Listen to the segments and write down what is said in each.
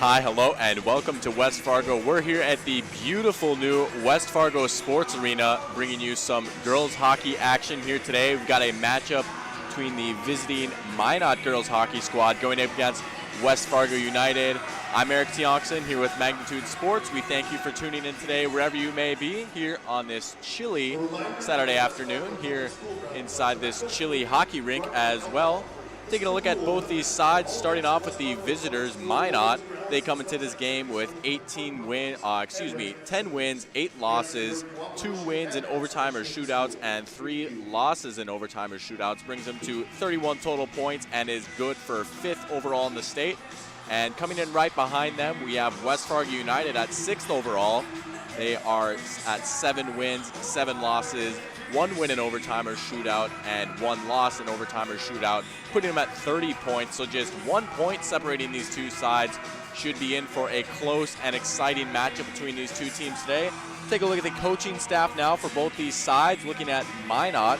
Hi, hello, and welcome to West Fargo. We're here at the beautiful new West Fargo Sports Arena, bringing you some girls hockey action here today. We've got a matchup between the visiting Minot girls hockey squad going up against West Fargo United. I'm Eric Tiongson here with Magnitude Sports. We thank you for tuning in today, wherever you may be, here on this chilly Saturday afternoon, here inside this chilly hockey rink as well. Taking a look at both these sides, starting off with the visitors, Minot. They come into this game with 10 wins, 8 losses, 2 wins in overtime or shootouts, and 3 losses in overtime or shootouts. Brings them to 31 total points and is good for 5th overall in the state. And coming in right behind them, we have West Fargo United at 6th overall. They are at 7 wins, 7 losses, 1 win in overtime or shootout, and 1 loss in overtime or shootout, putting them at 30 points. So just 1 point separating these two sides. Should be in for a close and exciting matchup between these two teams today. Take a look at the coaching staff now for both these sides. Looking at Minot,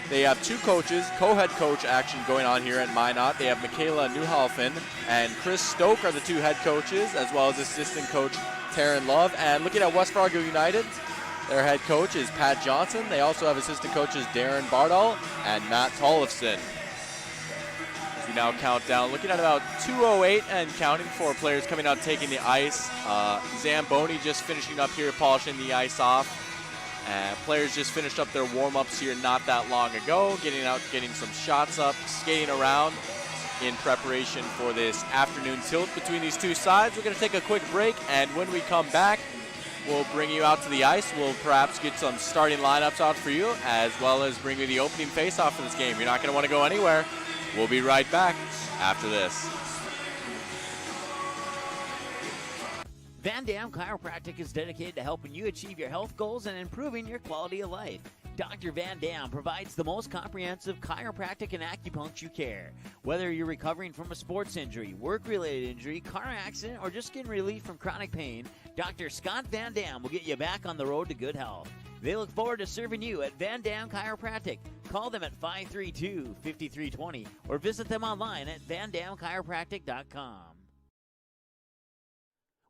they have 2 coaches, co-head coach action going on here at Minot. They have Michaela Newhalfen and Chris Stoke are the 2 head coaches, as well as assistant coach Taryn Love. And looking at West Fargo United, their head coach is Pat Johnson. They also have assistant coaches Darren Bardall and Matt Tollefson. As we now count down, looking at about 2:08 and counting for players coming out taking the ice. Zamboni just finishing up here, polishing the ice off. Players just finished up their warm-ups here not that long ago, getting out, getting some shots up, skating around in preparation for this afternoon tilt between these two sides. We're going to take a quick break, and when we come back, we'll bring you out to the ice. We'll perhaps get some starting lineups out for you, as well as bring you the opening face-off for this game. You're not going to want to go anywhere. We'll be right back after this. Van Dam Chiropractic is dedicated to helping you achieve your health goals and improving your quality of life. Dr. Van Dam provides the most comprehensive chiropractic and acupuncture care. Whether you're recovering from a sports injury, work-related injury, car accident, or just getting relief from chronic pain, Dr. Scott Van Dam will get you back on the road to good health. They look forward to serving you at Van Dam Chiropractic. Call them at 532-5320 or visit them online at vandamchiropractic.com.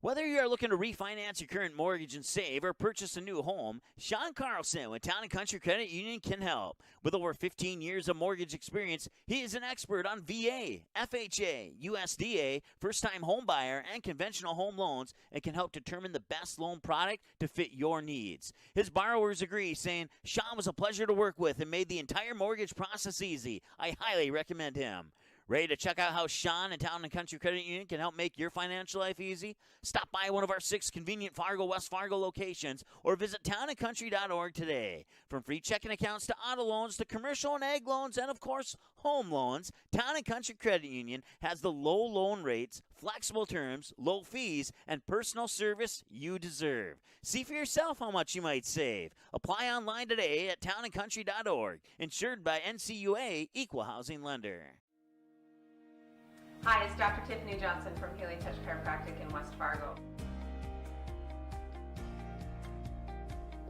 Whether you are looking to refinance your current mortgage and save or purchase a new home, Sean Carlson with Town & Country Credit Union can help. With over 15 years of mortgage experience, he is an expert on VA, FHA, USDA, first-time home buyer, and conventional home loans and can help determine the best loan product to fit your needs. His borrowers agree, saying, Sean was a pleasure to work with and made the entire mortgage process easy. I highly recommend him. Ready to check out how Sean and Town & Country Credit Union can help make your financial life easy? Stop by one of our 6 convenient West Fargo locations or visit townandcountry.org today. From free checking accounts to auto loans to commercial and ag loans and, of course, home loans, Town & Country Credit Union has the low loan rates, flexible terms, low fees, and personal service you deserve. See for yourself how much you might save. Apply online today at townandcountry.org. Insured by NCUA Equal Housing Lender. Hi, it's Dr. Tiffany Johnson from Healing Touch Chiropractic in West Fargo.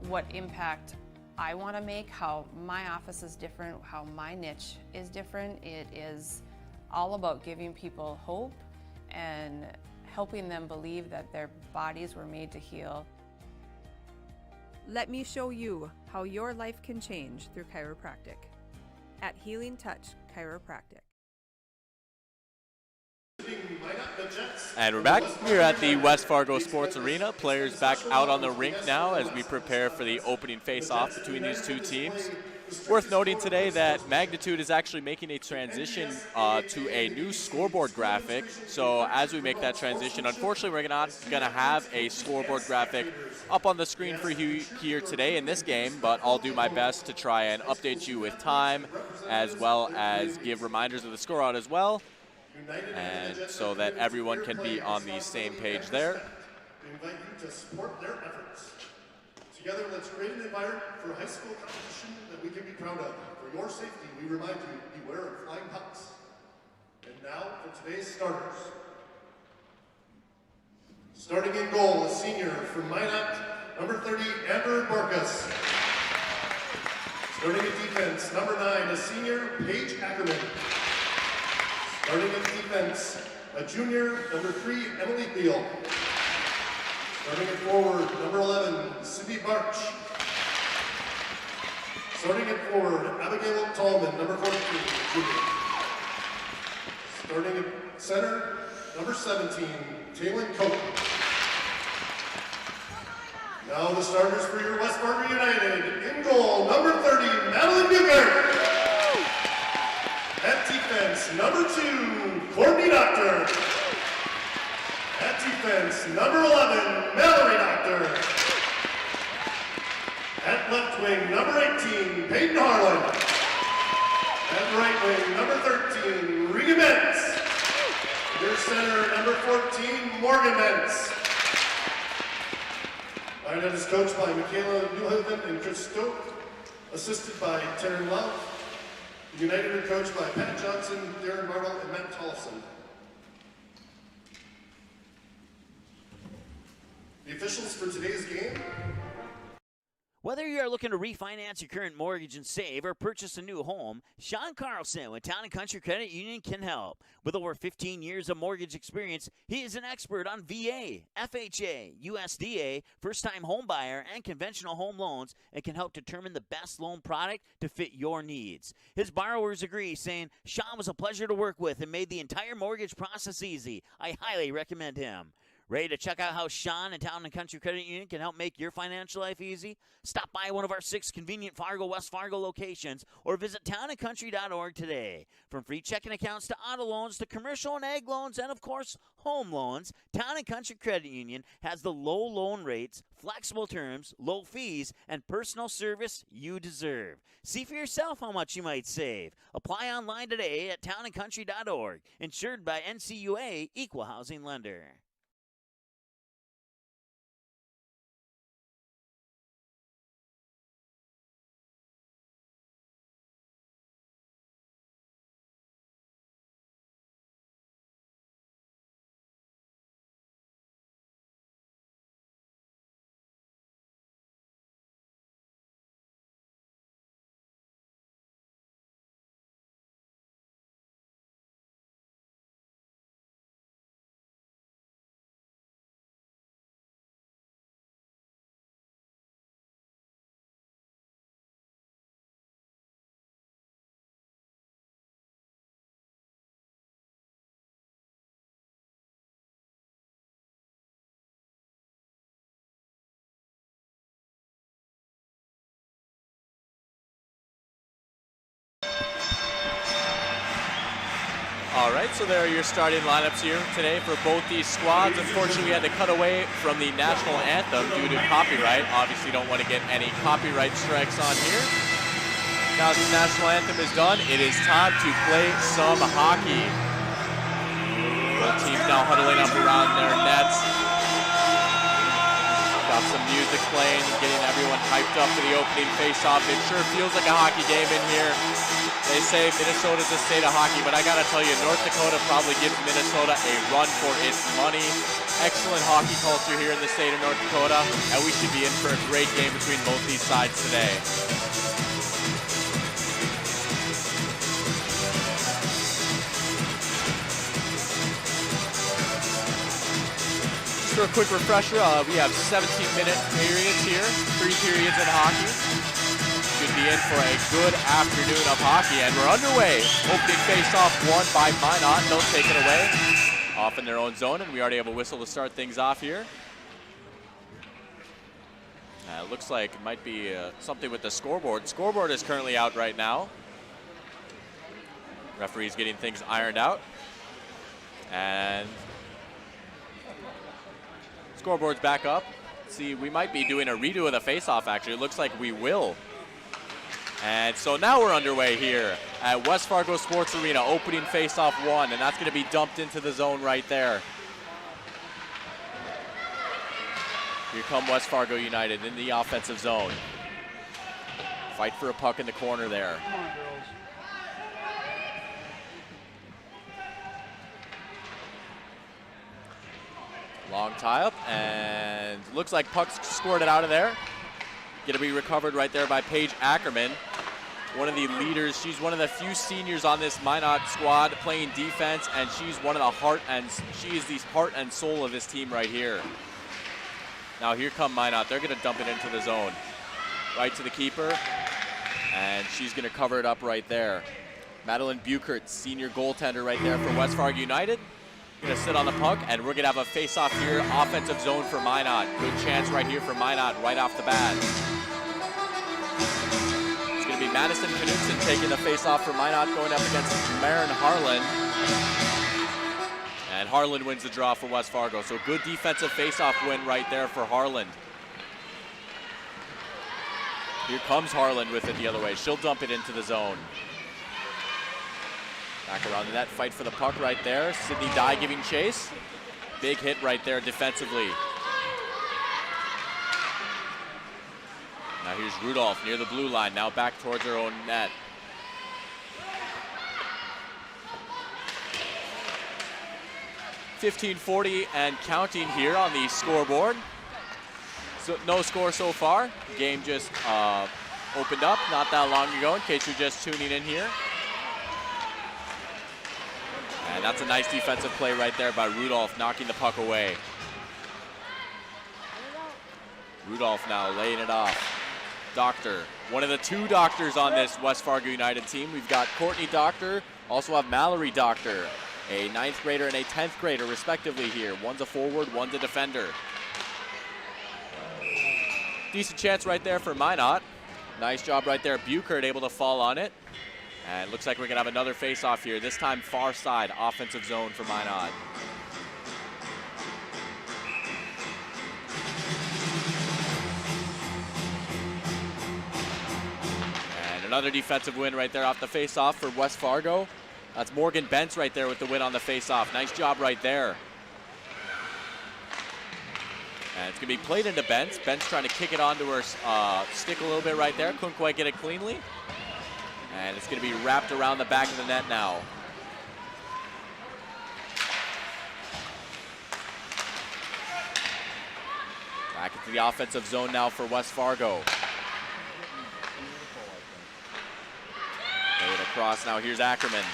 What impact I want to make, how my office is different, how my niche is different. It is all about giving people hope and helping them believe that their bodies were made to heal. Let me show you how your life can change through chiropractic at Healing Touch Chiropractic. And we're back here at the West Fargo Sports Arena. Players back out on the rink now as we prepare for the opening face-off between these two teams. Worth noting today that Magnitude is actually making a transition to a new scoreboard graphic. So as we make that transition, unfortunately we're not going to have a scoreboard graphic up on the screen for you here today in this game, but I'll do my best to try and update you with time as well as give reminders of the score out as well. And so that everyone can be on the same page there. We invite you to support their efforts. Together, let's create an environment for a high school competition that we can be proud of. For your safety, we remind you, beware of flying pucks. And now for today's starters. Starting in goal, a senior from Minot, number 30, Amber Barkas. Starting in defense, number 9, a senior, Paige Ackerman. Starting in defense, A junior, number 3, Emily Beal. Starting at forward, number 11, Cindy Barch. Starting at forward, Abigail Tallman, number 14, junior. Starting at center, number 17, Taylin Cope. Now the starters for your West Fargo United. In goal, number 30, Madeline Bucher. At defense, number 2, Courtney Doctor. At defense, number 11, Mallory Doctor. At left wing, number 18, Peyton Harlan. At right wing, number 13, Regan Mentz. Your center, number 14, Morgan Mentz. Minot is coached by Michaela Newhaven and Chris Stoke, assisted by Taryn Love. The United are coached by Pat Johnson, Darren Marble, and Matt Tollefson. The officials for today's game. Whether you are looking to refinance your current mortgage and save or purchase a new home, Sean Carlson with Town & Country Credit Union can help. With over 15 years of mortgage experience, he is an expert on VA, FHA, USDA, first-time home buyer, and conventional home loans and can help determine the best loan product to fit your needs. His borrowers agree, saying, Sean was a pleasure to work with and made the entire mortgage process easy. I highly recommend him. Ready to check out how Sean and Town & Country Credit Union can help make your financial life easy? Stop by one of our 6 convenient Fargo, West Fargo locations or visit townandcountry.org today. From free checking accounts to auto loans to commercial and ag loans and, of course, home loans, Town & Country Credit Union has the low loan rates, flexible terms, low fees, and personal service you deserve. See for yourself how much you might save. Apply online today at townandcountry.org. Insured by NCUA Equal Housing Lender. All right, so there are your starting lineups here today for both these squads. Unfortunately, we had to cut away from the national anthem due to copyright. Obviously, don't want to get any copyright strikes on here. Now that the national anthem is done, it is time to play some hockey. Both teams now huddling up around their nets. Got some music playing, getting everyone hyped up for the opening face-off. It sure feels like a hockey game in here. They say Minnesota's a state of hockey, but I gotta tell you, North Dakota probably gives Minnesota a run for its money. Excellent hockey culture here in the state of North Dakota, and we should be in for a great game between both these sides today. Just for a quick refresher, we have 17-minute periods here, 3 periods in hockey. Should be in for a good afternoon of hockey, and we're underway. Opening face-off won by Minot. Don't take it away. Off in their own zone, and we already have a whistle to start things off here. It looks like it might be something with the scoreboard. Scoreboard is currently out right now. Referee's getting things ironed out. And scoreboard's back up. See, we might be doing a redo of the face-off, actually. It looks like we will. And so now we're underway here at West Fargo Sports Arena, opening face-off 1, and that's going to be dumped into the zone right there. Here come West Fargo United in the offensive zone. Fight for a puck in the corner there. Come on, girls. Long tie-up, and looks like puck's squirted out of there. Going to be recovered right there by Paige Ackerman. one of the leaders. She's one of the few seniors on this Minot squad playing defense, and she's one of the she is the heart and soul of this team right here. Now here come Minot. They're going to dump it into the zone. Right to the keeper, and she's going to cover it up right there. Madeline Buchert, senior goaltender right there for West Fargo United. Going to sit on the puck, and we're going to have a face-off here, offensive zone for Minot. Good chance right here for Minot right off the bat. It's going to be Madison Knudsen taking the face-off for Minot, going up against Maren Harlan. And Harlan wins the draw for West Fargo. So good defensive face-off win right there for Harlan. Here comes Harlan with it the other way. She'll dump it into the zone. Back around the net, fight for the puck right there. Sydney Dye giving chase. Big hit right there defensively. Now here's Rudolph near the blue line, now back towards her own net. .1540 and counting here on the scoreboard. So no score so far. Game just opened up not that long ago, in case you're just tuning in here. And that's a nice defensive play right there by Rudolph, knocking the puck away. Rudolph now laying it off. Doctor, one of the two doctors on this West Fargo United team. We've got Courtney Doctor, also have Mallory Doctor, a 9th grader and a 10th grader respectively here. One's a forward, one's a defender. Decent chance right there for Minot. Nice job right there. Buchert able to fall on it. And looks like we're going to have another face-off here, this time far side, offensive zone for Minot. And another defensive win right there off the face-off for West Fargo. That's Morgan Bentz right there with the win on the face-off. Nice job right there. And it's going to be played into Bentz. Bentz trying to kick it onto her stick a little bit right there. Couldn't quite get it cleanly. And it's going to be wrapped around the back of the net now. Back into the offensive zone now for West Fargo. Play it across now. Here's Ackerman.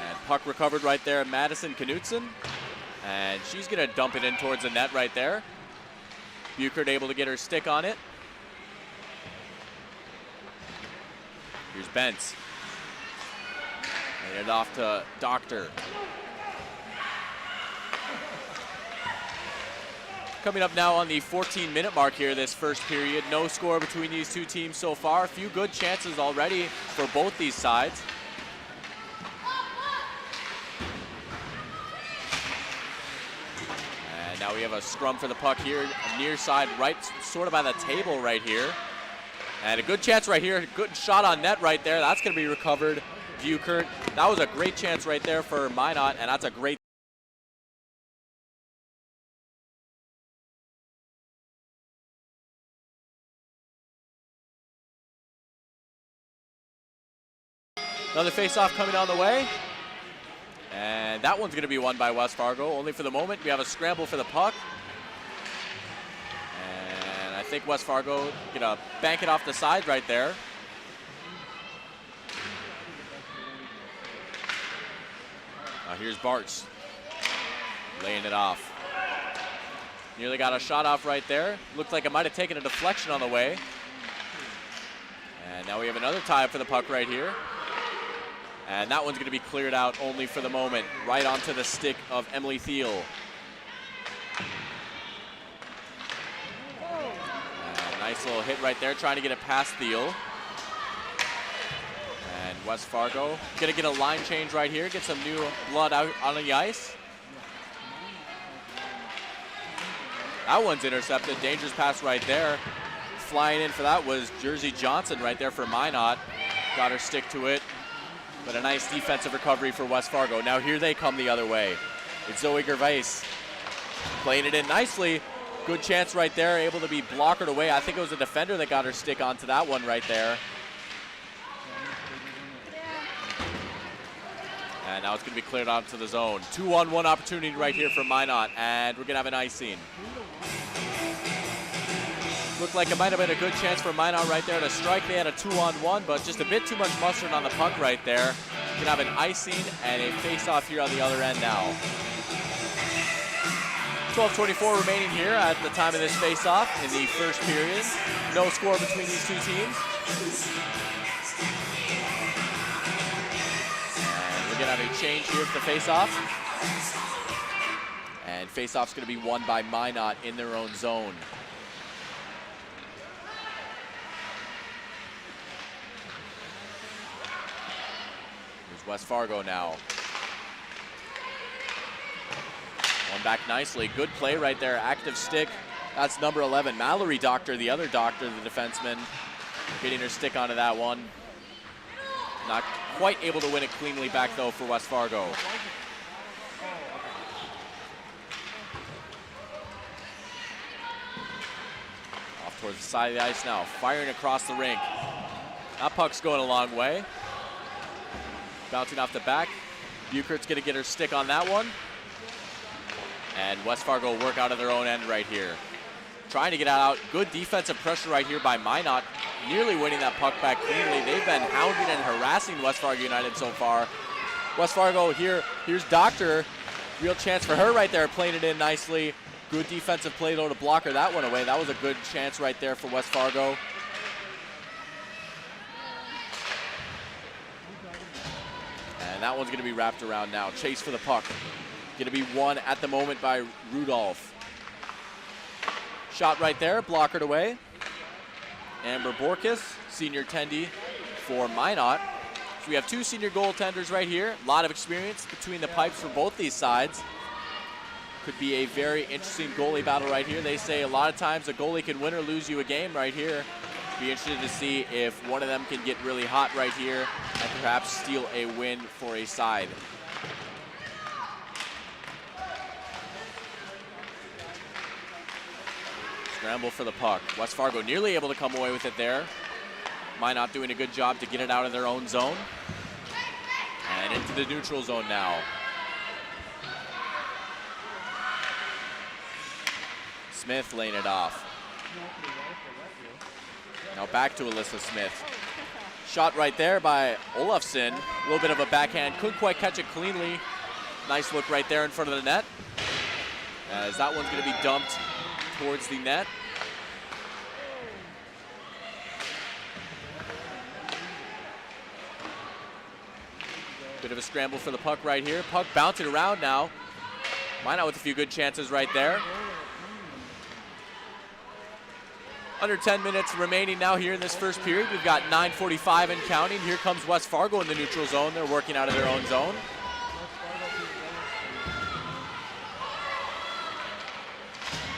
And puck recovered right there, Madison Knudsen. And she's going to dump it in towards the net right there. Buchert able to get her stick on it. Here's Bentz. Made it off to Doctor. Coming up now on the 14-minute mark here, this first period. No score between these two teams so far. A few good chances already for both these sides. Now we have a scrum for the puck here, near side, right sort of by the table right here. And a good chance right here, good shot on net right there. That's going to be recovered, Buchert. That was a great chance right there for Minot, and that's a great. Another face-off coming on the way. And that one's going to be won by West Fargo. Only for the moment, we have a scramble for the puck. And I think West Fargo going to bank it off the side right there. Now here's Bartz laying it off. Nearly got a shot off right there. Looked like it might have taken a deflection on the way. And now we have another tie for the puck right here. And that one's going to be cleared out only for the moment, right onto the stick of Emily Thiel. Nice little hit right there, trying to get it past Thiel. And West Fargo going to get a line change right here, get some new blood out on the ice. That one's intercepted, dangerous pass right there. Flying in for that was Jersey Johnson right there for Minot. Got her stick to it. But a nice defensive recovery for West Fargo. Now here they come the other way. It's Zoe Gervais playing it in nicely. Good chance right there, able to be blockered away. I think it was a defender that got her stick onto that one right there. And now it's going to be cleared out to the zone. 2-on-1 opportunity right here for Minot, and we're going to have an icing. Looked like it might have been a good chance for Minot right there to strike. They had a 2-on-1, but just a bit too much mustard on the puck right there. We're going to have an icing and a face-off here on the other end now. 12:24 remaining here at the time of this face-off in the first period. No score between these two teams. We're going to have a change here for the face-off. And face-off's going to be won by Minot in their own zone. Here's West Fargo now. One back nicely. Good play right there. Active stick. That's number 11. Mallory Doctor, the other Doctor, the defenseman, getting her stick onto that one. Not quite able to win it cleanly back, though, for West Fargo. Off towards the side of the ice now. Firing across the rink. That puck's going a long way. Bouncing off the back. Buchert's going to get her stick on that one. And West Fargo work out of their own end right here. Trying to get out. Good defensive pressure right here by Minot. Nearly winning that puck back cleanly. They've been hounding and harassing West Fargo United so far. West Fargo here. Here's Doctor. Real chance for her right there. Playing it in nicely. Good defensive play though to block her that one away. That was a good chance right there for West Fargo. And that one's going to be wrapped around now. Chase for the puck. Going to be won at the moment by Rudolph. Shot right there, blockered away. Amber Borkus, senior tendy for Minot. So we have two senior goaltenders right here. A lot of experience between the pipes for both these sides. Could be a very interesting goalie battle right here. They say a lot of times a goalie can win or lose you a game right here. Be interested to see if one of them can get really hot right here and perhaps steal a win for a side. Scramble for the puck. West Fargo nearly able to come away with it there. Minot doing a good job to get it out of their own zone. And into the neutral zone now. Smith laying it off. Now back to Alyssa Smith. Shot right there by Olafson. A little bit of a backhand. Couldn't quite catch it cleanly. Nice look right there in front of the net. As that one's going to be dumped towards the net. Bit of a scramble for the puck right here. Puck bouncing around now. Minot with a few good chances right there. Under 10 minutes remaining now here in this first period. We've got 9:45 and counting. Here comes West Fargo in the neutral zone. They're working out of their own zone.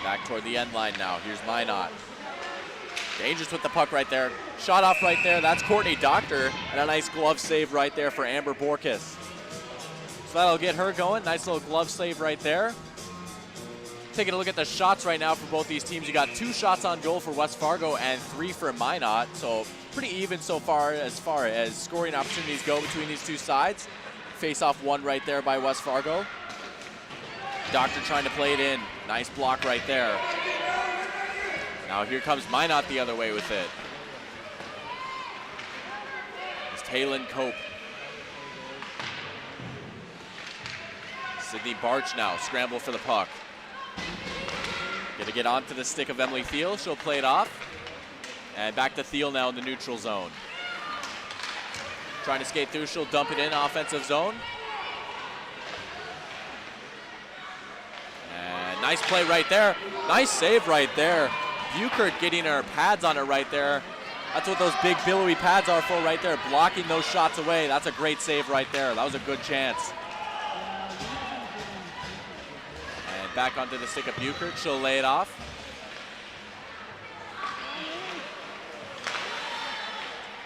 Back toward the end line now. Here's Minot. Dangerous with the puck right there. Shot off right there. That's Courtney Doctor. And a nice glove save right there for Amber Borkus. So that'll get her going. Nice little glove save right there. Taking a look at the shots right now for both these teams. You got 2 shots on goal for West Fargo and 3 for Minot. So pretty even so far as scoring opportunities go between these two sides. Face-off one right there by West Fargo. Doctor trying to play it in. Nice block right there. Now here comes Minot the other way with it. It's Taylin Cope. Sydney Barch now, scramble for the puck. Gonna get onto the stick of Emily Thiel. She'll play it off. And back to Thiel now in the neutral zone. Trying to skate through, she'll dump it in offensive zone. And nice play right there. Nice save right there. Buchert getting her pads on her right there. That's what those big billowy pads are for right there, blocking those shots away. That's a great save right there. That was a good chance. And back onto the stick of Buchert. She'll lay it off.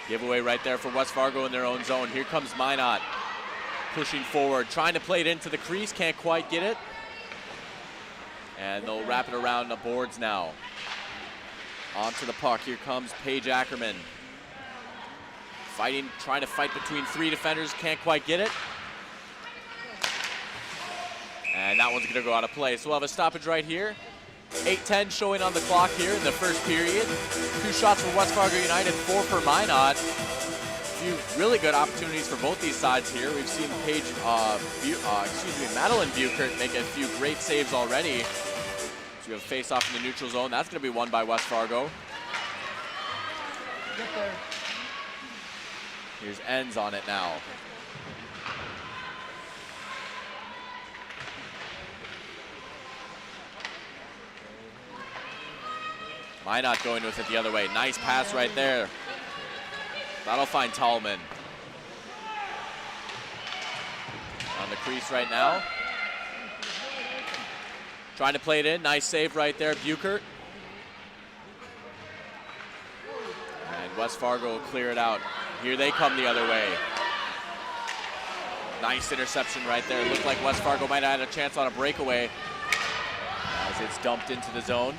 Giveaway right there for West Fargo in their own zone. Here comes Minot pushing forward, trying to play it into the crease. Can't quite get it. And they'll wrap it around the boards now. Onto the puck. Here comes Paige Ackerman. Fighting, trying to fight between 3 defenders. Can't quite get it. And that one's going to go out of play. So we'll have a stoppage right here. 8:10 showing on the clock here in the first period. 2 shots for West Fargo United, 4 for Minot. A few really good opportunities for both these sides here. We've seen Madeline Buchert make a few great saves already. So we have a face-off in the neutral zone. That's going to be won by West Fargo. Here's Enns on it now. Minot going with it the other way. Nice pass right there. That'll find Tallman. On the crease right now. Trying to play it in. Nice save right there, Buchert. And West Fargo will clear it out. Here they come the other way. Nice interception right there. Looked like West Fargo might have had a chance on a breakaway as it's dumped into the zone.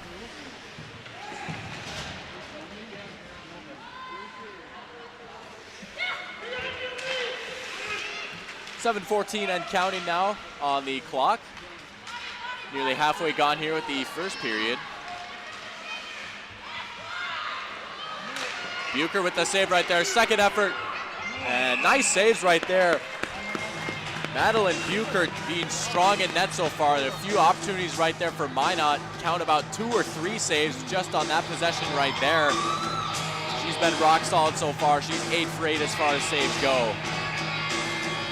.7:14 and counting now on the clock. Nearly halfway gone here with the first period. Buchert with the save right there, second effort. And nice saves right there. Madeline Buchert being strong in net so far. There are a few opportunities right there for Minot. Count about 2 or 3 saves just on that possession right there. She's been rock solid so far. She's 8 for 8 as far as saves go.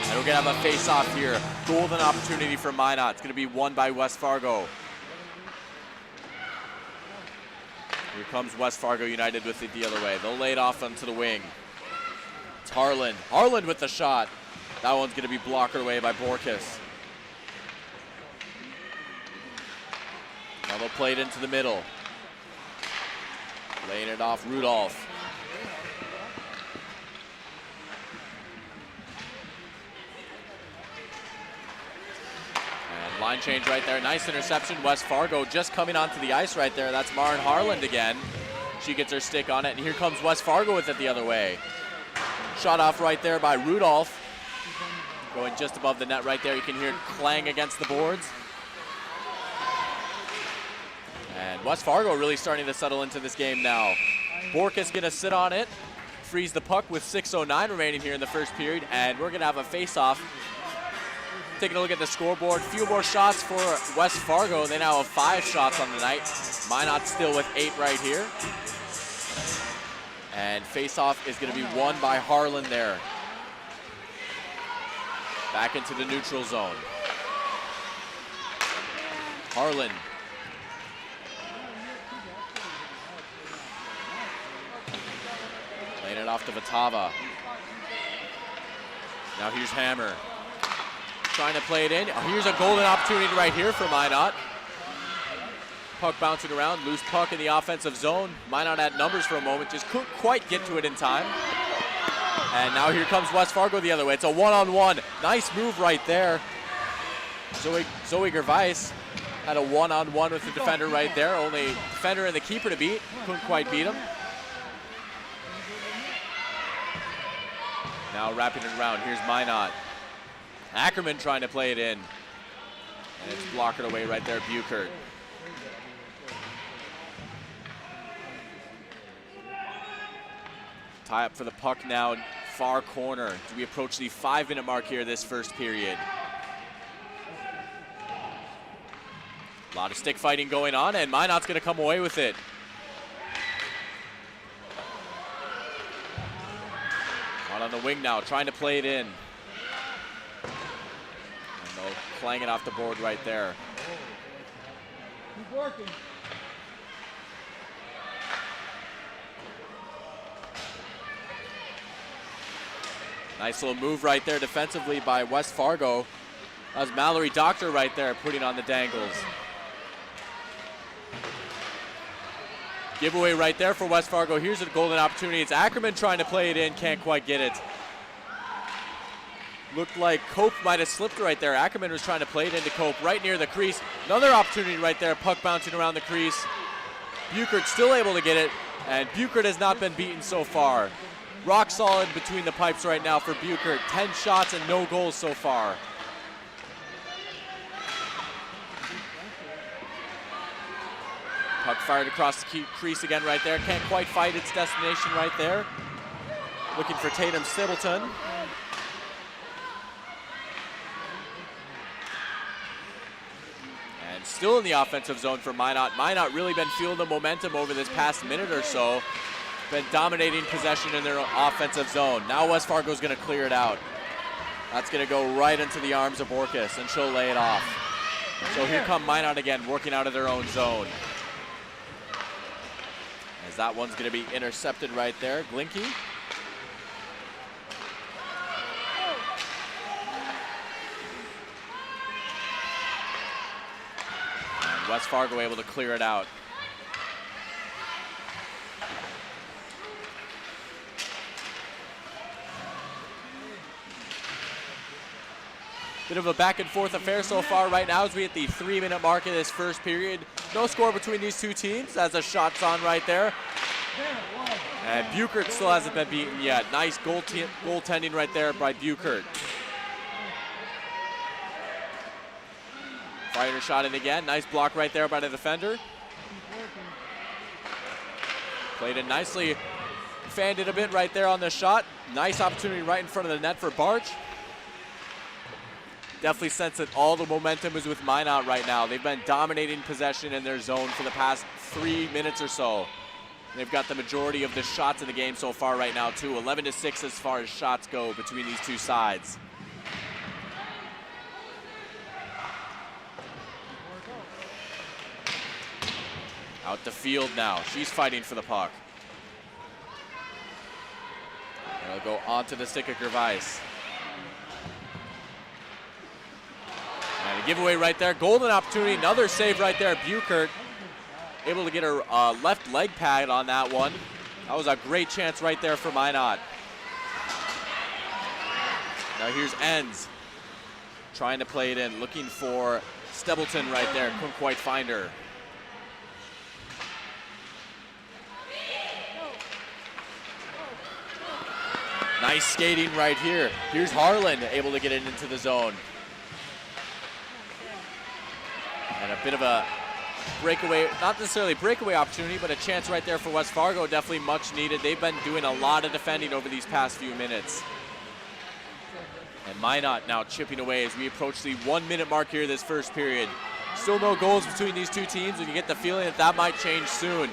And we're going to have a face-off here. Golden opportunity for Minot. It's going to be won by West Fargo. Here comes West Fargo United with it the other way. They'll lay it off onto the wing. It's Harlan. Harlan with the shot. That one's going to be blocked away by Borkus. Now they'll play it into the middle. Laying it off, Rudolph. Line change right there. Nice interception. West Fargo just coming onto the ice right there. That's Maren Harland again. She gets her stick on it. And here comes West Fargo with it the other way. Shot off right there by Rudolph. Going just above the net right there. You can hear it clang against the boards. And West Fargo really starting to settle into this game now. Borkus going to sit on it. Freeze the puck with 6:09 remaining here in the first period. And we're going to have a face-off. Taking a look at the scoreboard, a few more shots for West Fargo. They now have 5 shots on the night. Minot still with 8 right here. And face-off is going to be won by Harlan there. Back into the neutral zone. Harlan. Laying it off to Vatava. Now here's Hammer. Trying to play it in. Oh, here's a golden opportunity right here for Minot. Puck bouncing around, loose puck in the offensive zone. Minot had numbers for a moment, just couldn't quite get to it in time. And now here comes West Fargo the other way. It's a one-on-one. Nice move right there. Zoe Gervais had a one-on-one with the defender right there. Only defender and the keeper to beat. Couldn't quite beat him. Now wrapping it around. Here's Minot. Ackerman trying to play it in. And it's blocked away right there, Buchert. Tie up for the puck now, far corner. As we approach the 5-minute mark here this first period. A lot of stick fighting going on, and Minot's going to come away with it. Out on the wing now, trying to play it in. Playing it off the board right there. Keep working. Nice little move right there defensively by West Fargo. That was Mallory Doctor right there putting on the dangles. Giveaway right there for West Fargo. Here's a golden opportunity. It's Ackerman trying to play it in, can't quite get it. Looked like Cope might have slipped right there. Ackerman was trying to play it into Cope right near the crease. Another opportunity right there, puck bouncing around the crease. Buchert still able to get it, and Buchert has not been beaten so far. Rock solid between the pipes right now for Buchert. 10 shots and no goals so far. Puck fired across the crease again right there. Can't quite find its destination right there. Looking for Tatum Sibbleton. And still in the offensive zone for Minot. Minot really been feeling the momentum over this past minute or so. Been dominating possession in their offensive zone. Now West Fargo's going to clear it out. That's going to go right into the arms of Orcus, and she'll lay it off. So here come Minot again, working out of their own zone. As that one's going to be intercepted right there. Glinke. And West Fargo able to clear it out. Bit of a back and forth affair so far right now as we hit the 3-minute mark of this first period. No score between these two teams as the shot's on right there. And Buchert still hasn't been beaten yet. Nice goaltending right there by Buchert. Fired a shot in again. Nice block right there by the defender. Played it nicely. Fanned it a bit right there on the shot. Nice opportunity right in front of the net for Barch. Definitely sense that all the momentum is with Minot right now. They've been dominating possession in their zone for the past 3 minutes or so. They've got the majority of the shots in the game so far right now too. 11-6 as far as shots go between these two sides. Out the field now. She's fighting for the puck. It'll go onto the stick of Gervais. And a giveaway right there. Golden opportunity. Another save right there. Buchert able to get her left leg pad on that one. That was a great chance right there for Minot. Now here's Enns trying to play it in. Looking for Stebleton right there. Couldn't quite find her. Nice skating right here. Here's Harlan able to get it into the zone. And a bit of a breakaway, not necessarily breakaway opportunity, but a chance right there for West Fargo. Definitely much needed. They've been doing a lot of defending over these past few minutes. And Minot now chipping away as we approach the 1-minute mark here this first period. Still no goals between these two teams, and you get the feeling that that might change soon.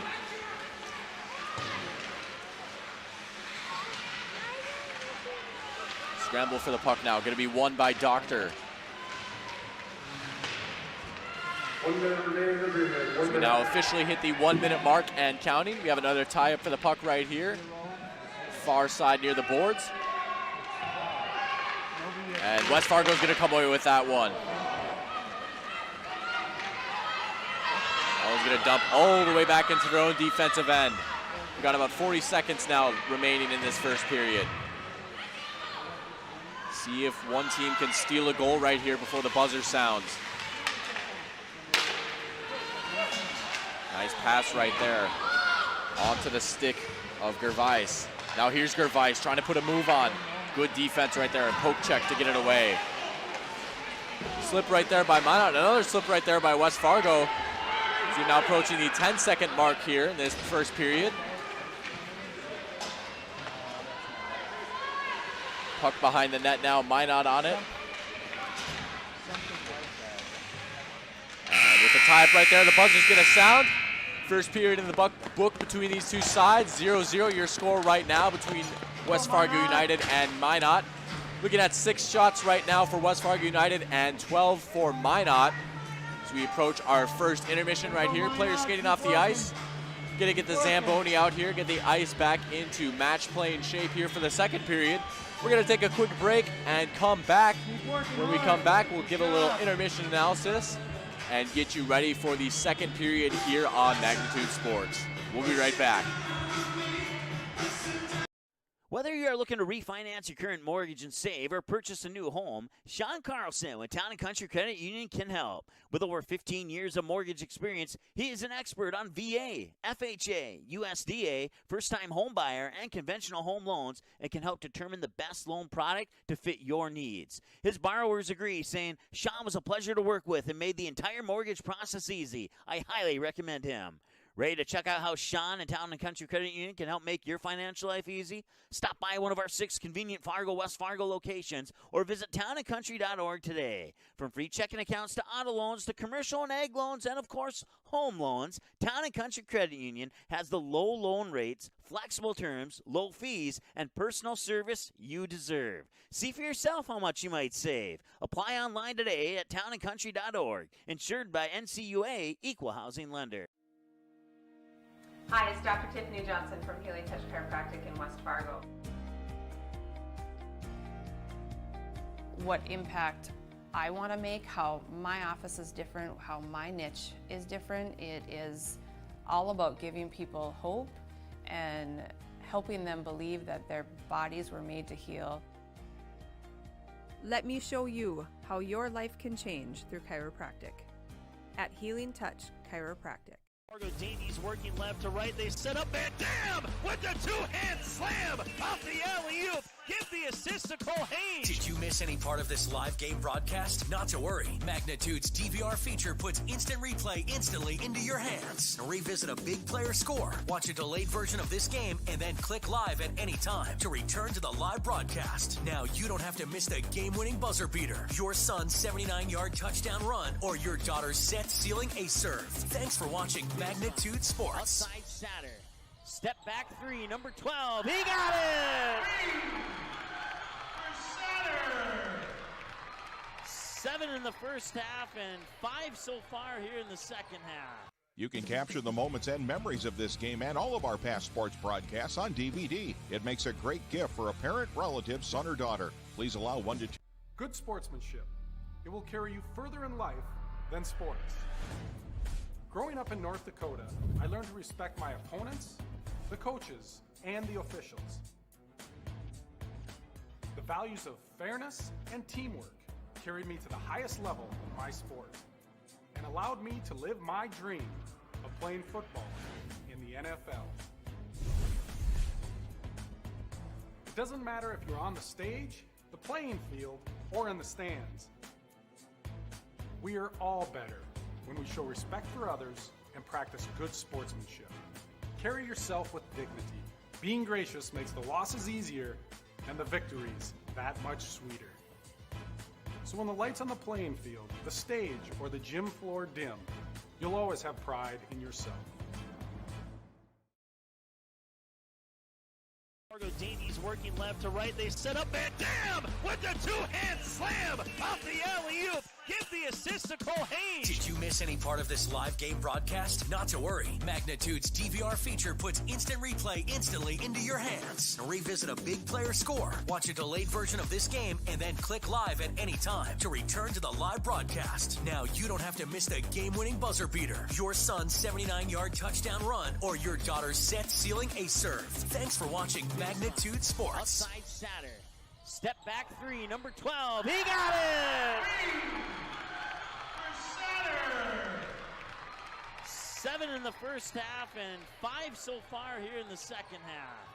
Scramble for the puck now. Going to be won by Doctor. So we now officially hit the 1-minute mark and counting. We have another tie-up for the puck right here. Far side near the boards. And West Fargo's going to come away with that one. That was going to dump all the way back into their own defensive end. We've got about 40 seconds now remaining in this first period. See if one team can steal a goal right here before the buzzer sounds. Nice pass right there. Onto the stick of Gervais. Now here's Gervais trying to put a move on. Good defense right there and poke check to get it away. Slip right there by Minot. Another slip right there by West Fargo. So you're now approaching the 10-second mark here in this first period. Puck behind the net now, Minot on it. And with the tie-up right there, the buzzer's gonna sound. First period in the book between these two sides, 0-0 your score right now between West Fargo United and Minot. Looking at 6 shots right now for West Fargo United and 12 for Minot. As we approach our first intermission right here, players skating off the ice. Gonna get the Zamboni out here, get the ice back into match playing shape here for the second period. We're gonna take a quick break and come back. When we come back, we'll give a little intermission analysis and get you ready for the second period here on Magnitude Sports. We'll be right back. Whether you are looking to refinance your current mortgage and save or purchase a new home, Sean Carlson with Town & Country Credit Union can help. With over 15 years of mortgage experience, he is an expert on VA, FHA, USDA, first-time home buyer, and conventional home loans and can help determine the best loan product to fit your needs. His borrowers agree, saying, Sean was a pleasure to work with and made the entire mortgage process easy. I highly recommend him. Ready to check out how Sean and Town and Country Credit Union can help make your financial life easy? Stop by one of our 6 convenient Fargo, West Fargo locations or visit townandcountry.org today. From free checking accounts to auto loans to commercial and ag loans and, of course, home loans, Town and Country Credit Union has the low loan rates, flexible terms, low fees, and personal service you deserve. See for yourself how much you might save. Apply online today at townandcountry.org. Insured by NCUA, Equal Housing Lender. Hi, it's Dr. Tiffany Johnson from Healing Touch Chiropractic in West Fargo. What impact I want to make, how my office is different, how my niche is different. It is all about giving people hope and helping them believe that their bodies were made to heal. Let me show you how your life can change through chiropractic at Healing Touch Chiropractic. Fargo Davies working left to right. They set up and damn with the two-hand slam off the alley-oop. Give the assist to Cole Haynes. Did you miss any part of this live game broadcast? Not to worry. Magnitude's DVR feature puts instant replay instantly into your hands. Revisit a big player score, watch a delayed version of this game, and then click live at any time to return to the live broadcast. Now you don't have to miss the game-winning buzzer beater, your son's 79-yard touchdown run, or your daughter's set-sealing ace serve. Thanks for watching Magnitude Sports. Outside Satter. Step back 3, number 12. He got it! 7 in the first half and 5 so far here in the second half. You can capture the moments and memories of this game and all of our past sports broadcasts on DVD. It makes a great gift for a parent, relative, son, or daughter. Please allow 1 to 2. Good sportsmanship. It will carry you further in life than sports. Growing up in North Dakota, I learned to respect my opponents, the coaches, and the officials. The values of fairness and teamwork carried me to the highest level of my sport and allowed me to live my dream of playing football in the NFL. It doesn't matter if you're on the stage, the playing field, or in the stands. We are all better when we show respect for others and practice good sportsmanship. Carry yourself with dignity. Being gracious makes the losses easier and the victories that much sweeter. So when the lights on the playing field, the stage, or the gym floor dim, you'll always have pride in yourself. Fargo Davies working left to right. They set up and damn with the two-hand slam off the alley-oop. Give the assist to Cole Haynes. Did you miss any part of this live game broadcast? Not to worry. Magnitude's DVR feature puts instant replay instantly into your hands. Revisit a big player score, watch a delayed version of this game, and then click live at any time to return to the live broadcast. Now you don't have to miss the game-winning buzzer beater, your son's 79-yard touchdown run, or your daughter's set-sealing ace serve. Thanks for watching Magnitude Sports. Outside Satter. Step back 3, number 12. He got it! 7 in the first half and 5 so far here in the second half.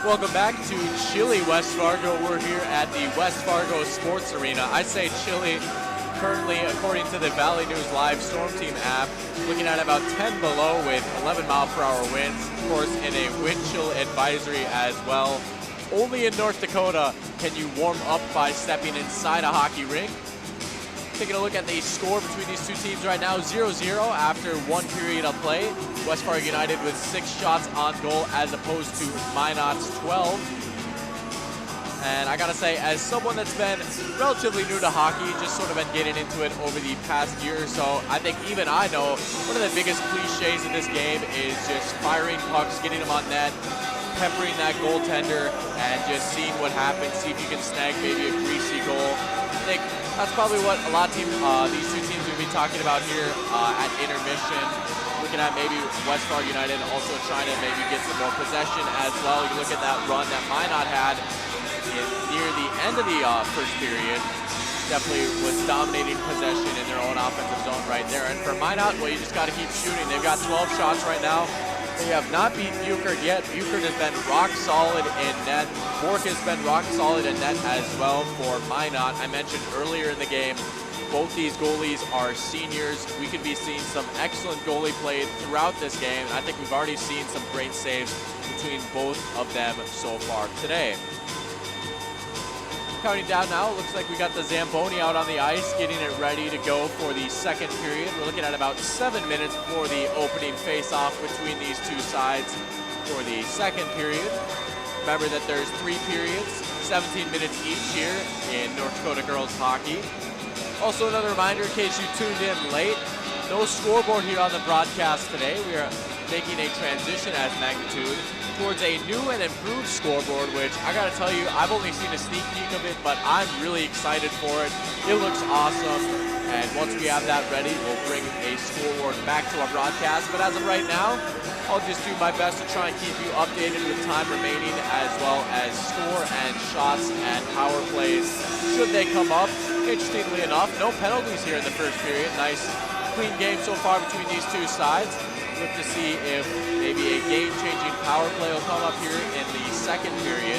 Welcome back to chilly West Fargo. We're here at the West Fargo Sports Arena. I say chilly currently, according to the Valley News Live Storm Team app, looking at about 10 below with 11-mile-per-hour winds. Of course, in a wind chill advisory as well. Only in North Dakota can you warm up by stepping inside a hockey rink. Taking a look at the score between these two teams right now, 0-0 after 1 period of play. West Fargo United with 6 shots on goal as opposed to Minot's 12. And I gotta say, as someone that's been relatively new to hockey, just sort of been getting into it over the past year or so, I think even I know one of the biggest cliches in this game is just firing pucks, getting them on net, peppering that goaltender, and just seeing what happens, see if you can snag maybe a greasy goal. I think that's probably what a lot of these two teams will be talking about here at intermission. Looking at maybe West Fargo United also trying to maybe get some more possession as well. You look at that run that Minot had near the end of the first period. Definitely was dominating possession in their own offensive zone right there. And for Minot, well, you just got to keep shooting. They've got 12 shots right now. They have not beat Buchert yet. Buchert has been rock solid in net. Bork has been rock solid in net as well for Minot. I mentioned earlier in the game Both these goalies are seniors. We could be seeing some excellent goalie play throughout this game. I think we've already seen some great saves between both of them so far today. Counting down now, it looks like we got the Zamboni out on the ice, getting it ready to go for the second period. We're looking at about 7 minutes before the opening face-off between these two sides for the second period. Remember that there's 3 periods, 17 minutes each here in North Dakota girls hockey. Also another reminder in case you tuned in late, no scoreboard here on the broadcast today. We are making a transition as Magnitude towards a new and improved scoreboard, which I gotta tell you, I've only seen a sneak peek of it, but I'm really excited for it. It looks awesome, and once we have that ready, we'll bring a scoreboard back to our broadcast. But as of right now, I'll just do my best to try and keep you updated with time remaining, as well as score and shots and power plays should they come up. Interestingly enough, no penalties here in the first period. Nice clean game so far between these two sides. Look to see if maybe a game-changing power play will come up here in the second period.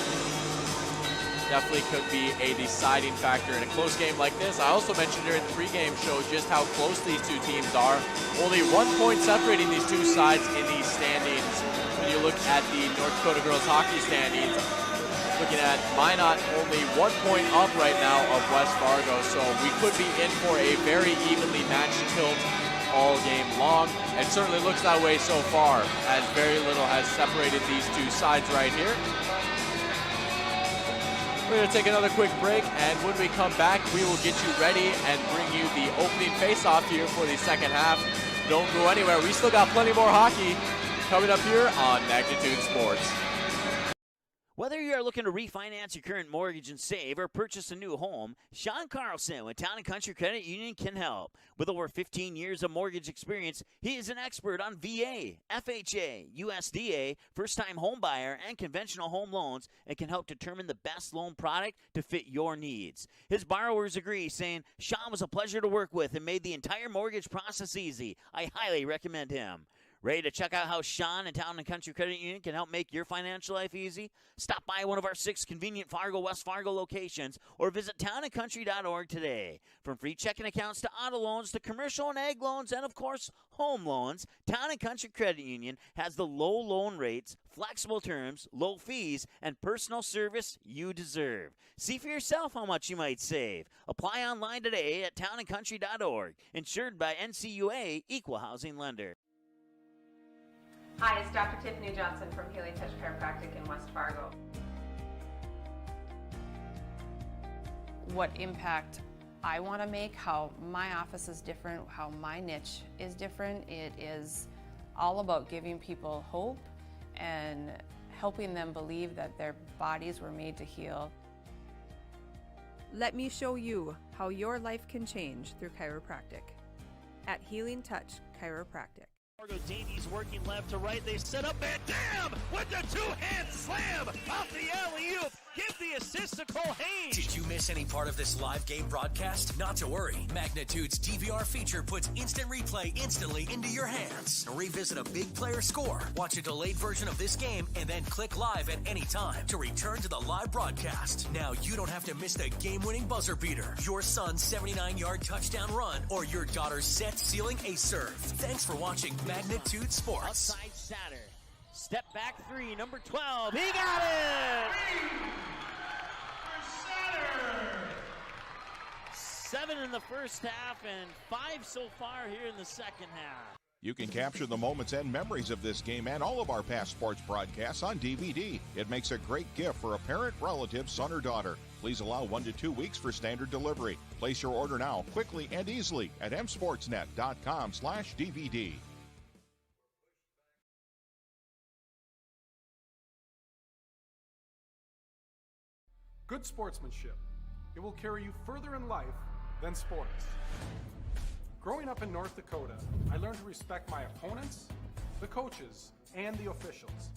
Definitely could be a deciding factor in a close game like this. I also mentioned during the pregame show just how close these two teams are. Only 1 point separating these two sides in these standings. When you look at the North Dakota girls hockey standings, looking at Minot only 1 point up right now of West Fargo, so we could be in for a very evenly matched tilt all game long, and certainly looks that way so far, as very little has separated these two sides right here. We're going to take another quick break, and when we come back, we will get you ready and bring you the opening face-off here for the second half. Don't go anywhere. We still got plenty more hockey coming up here on Magnitude Sports. Whether you are looking to refinance your current mortgage and save or purchase a new home, Sean Carlson with Town & Country Credit Union can help. With over 15 years of mortgage experience, he is an expert on VA, FHA, USDA, first-time home buyer, and conventional home loans, and can help determine the best loan product to fit your needs. His borrowers agree, saying, Sean was a pleasure to work with and made the entire mortgage process easy. I highly recommend him. Ready to check out how Sean and Town & Country Credit Union can help make your financial life easy? Stop by one of our 6 convenient Fargo, West Fargo locations or visit townandcountry.org today. From free checking accounts to auto loans to commercial and ag loans and, of course, home loans, Town & Country Credit Union has the low loan rates, flexible terms, low fees, and personal service you deserve. See for yourself how much you might save. Apply online today at townandcountry.org. Insured by NCUA, Equal Housing Lender. Hi, it's Dr. Tiffany Johnson from Healing Touch Chiropractic in West Fargo. What impact I want to make, how my office is different, how my niche is different, it is all about giving people hope and helping them believe that their bodies were made to heal. Let me show you how your life can change through chiropractic at Healing Touch Chiropractic. Fargo Davies working left to right. They set up and damn with the two-hand slam off the alley-oop. Give the assist to Cole Haynes. Did you miss any part of this live game broadcast? Not to worry. Magnitude's DVR feature puts instant replay instantly into your hands. Revisit a big player score, watch a delayed version of this game, and then click live at any time to return to the live broadcast. Now you don't have to miss the game-winning buzzer beater, your son's 79-yard touchdown run, or your daughter's set-sealing ace serve. Thanks for watching Magnitude Sports. Outside Satter. Step back 3, number 12. He got it! 7 in the first half and 5 so far here in the second half. You can capture the moments and memories of this game and all of our past sports broadcasts on DVD. It makes a great gift for a parent, relative, son, or daughter. Please allow 1 to 2 weeks for standard delivery. Place your order now, quickly and easily at msportsnet.com/DVD. Good sportsmanship. It will carry you further in life than sports. Growing up in North Dakota, I learned to respect my opponents, the coaches, and the officials.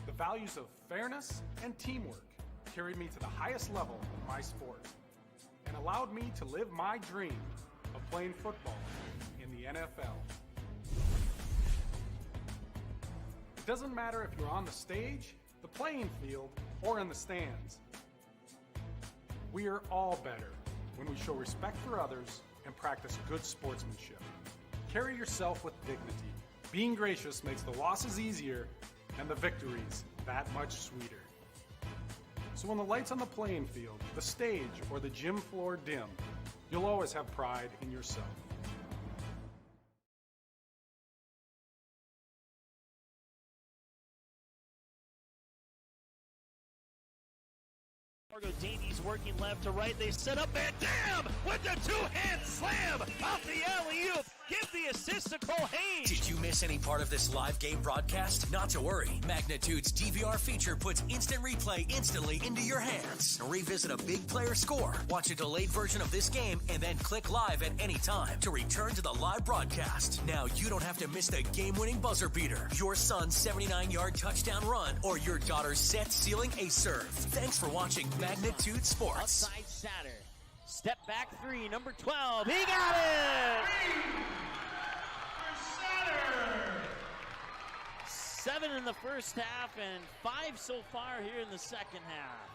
The values of fairness and teamwork carried me to the highest level of my sport and allowed me to live my dream of playing football in the NFL. It doesn't matter if you're on the stage, the playing field, or in the stands. We are all better when we show respect for others and practice good sportsmanship. Carry yourself with dignity. Being gracious makes the losses easier and the victories that much sweeter. So when the lights on the playing field, the stage, or the gym floor dim, you'll always have pride in yourself. Fargo Davies working left to right. They set up and damn with the two-hand slam off the alley-oop. Give the assist to Cole Haynes. Did you miss any part of this live game broadcast? Not to worry. Magnitude's DVR feature puts instant replay instantly into your hands. Revisit a big player score, watch a delayed version of this game, and then click live at any time to return to the live broadcast. Now you don't have to miss the game-winning buzzer beater, your son's 79-yard touchdown run, or your daughter's set-sealing ace serve. Thanks for watching Magnitude Sports. Outside Satter. Step back three, number 12. He got it! 7 in the first half and 5 so far here in the second half.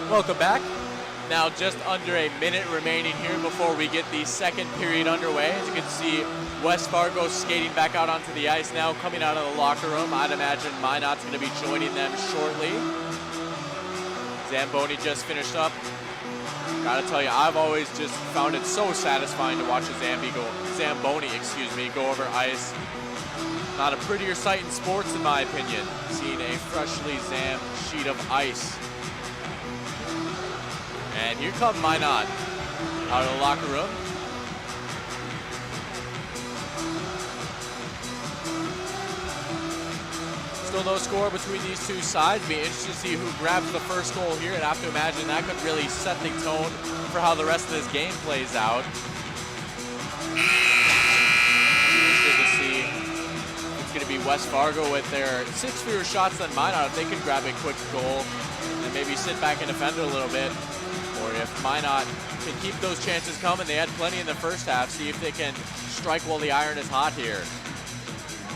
Welcome back. Now just under a minute remaining here before we get the second period underway. As you can see, West Fargo skating back out onto the ice now, coming out of the locker room. I'd imagine Minot's going to be joining them shortly. Zamboni just finished up. Gotta tell you, I've always just found it so satisfying to watch a Zamboni go over ice. Not a prettier sight in sports, in my opinion, seeing a freshly zammed sheet of ice. And here comes Minot out of the locker room. Still no score between these two sides. Be interested to see who grabs the first goal here. I'd have to imagine that could really set the tone for how the rest of this game plays out. Interested to see if it's going to be West Fargo with their 6 fewer shots than Minot. If they can grab a quick goal and maybe sit back and defend it a little bit. Or if Minot can keep those chances coming, they had plenty in the first half, see if they can strike while the iron is hot here.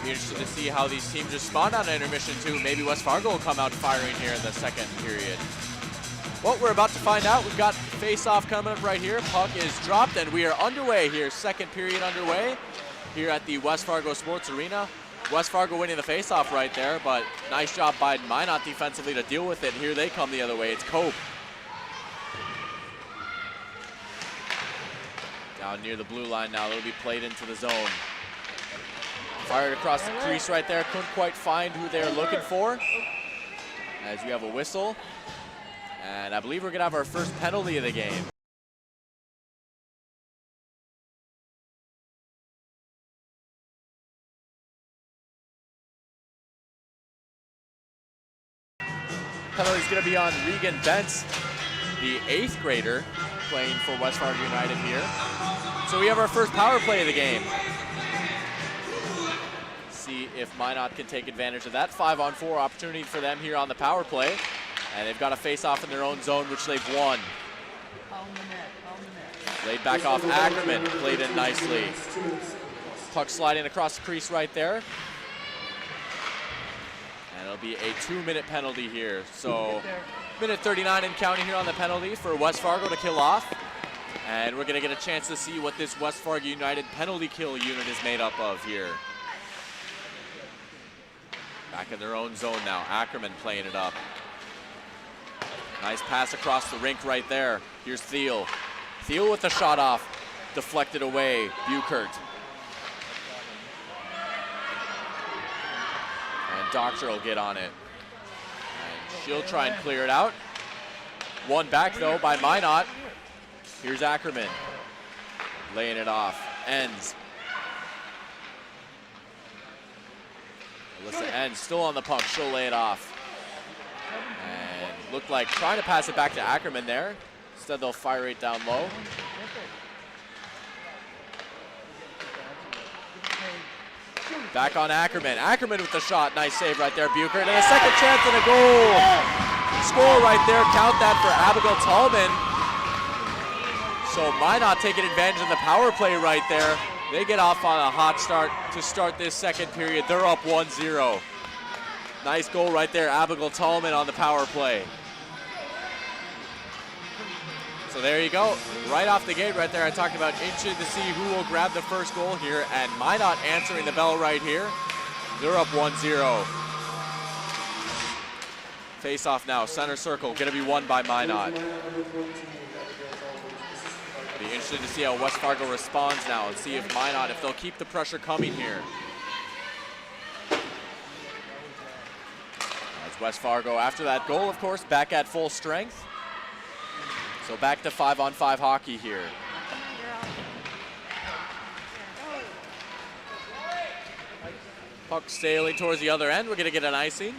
Be interested to see how these teams respond on intermission too. Maybe West Fargo will come out firing here in the second period. Well, we're about to find out. We've got face-off coming up right here. Puck is dropped and we are underway here. Second period underway here at the West Fargo Sports Arena. West Fargo winning the face-off right there, but nice job by Minot defensively to deal with it. Here they come the other way. It's Cope. Down near the blue line now, it'll be played into the zone. Fired across the crease right there, couldn't quite find who they're looking for. As we have a whistle. And I believe we're gonna have our first penalty of the game. Penalty's gonna be on Regan Bentz, the 8th grader, playing for West Fargo United here. So we have our first power play of the game. See if Minot can take advantage of that 5-on-4 opportunity for them here on the power play. And they've got a face-off in their own zone, which they've won. Laid back off Ackerman, played in nicely. Puck sliding across the crease right there. And it'll be a 2-minute penalty here. So minute 39 and counting here on the penalty for West Fargo to kill off. And we're gonna get a chance to see what this West Fargo United penalty kill unit is made up of here. Back in their own zone now, Ackerman playing it up. Nice pass across the rink right there. Here's Thiel. Thiel with the shot off, deflected away, Buchert. And Doctor will get on it. And she'll try and clear it out. One back though by Minot. Here's Ackerman, laying it off, ends. Alyssa Ends still on the puck, she'll lay it off. And looked like trying to pass it back to Ackerman there. Instead they'll fire it down low. Back on Ackerman. Ackerman with the shot. Nice save right there, Buchert. And a second chance and a goal. Score right there. Count that for Abigail Tallman. So Minot taking advantage of the power play right there. They get off on a hot start to start this second period. They're up 1-0. Nice goal right there, Abigail Tallman on the power play. So there you go, right off the gate right there, I talked about interested to see who will grab the first goal here, and Minot answering the bell right here. They're up 1-0. Face off now, center circle, gonna be won by Minot. Be interested to see how West Fargo responds now and see if Minot, if they'll keep the pressure coming here. As West Fargo, after that goal, of course, back at full strength. So back to 5-on-5 hockey here. Puck sailing towards the other end. We're gonna get an icing.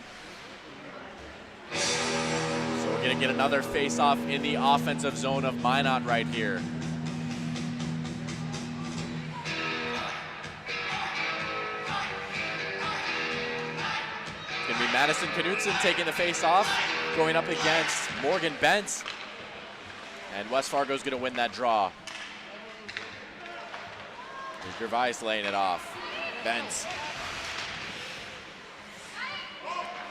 So we're gonna get another face-off in the offensive zone of Minot right here. It's gonna be Madison Knutson taking the face-off, going up against Morgan Bentz. And West Fargo's gonna win that draw. Here's Gervais laying it off. Bentz.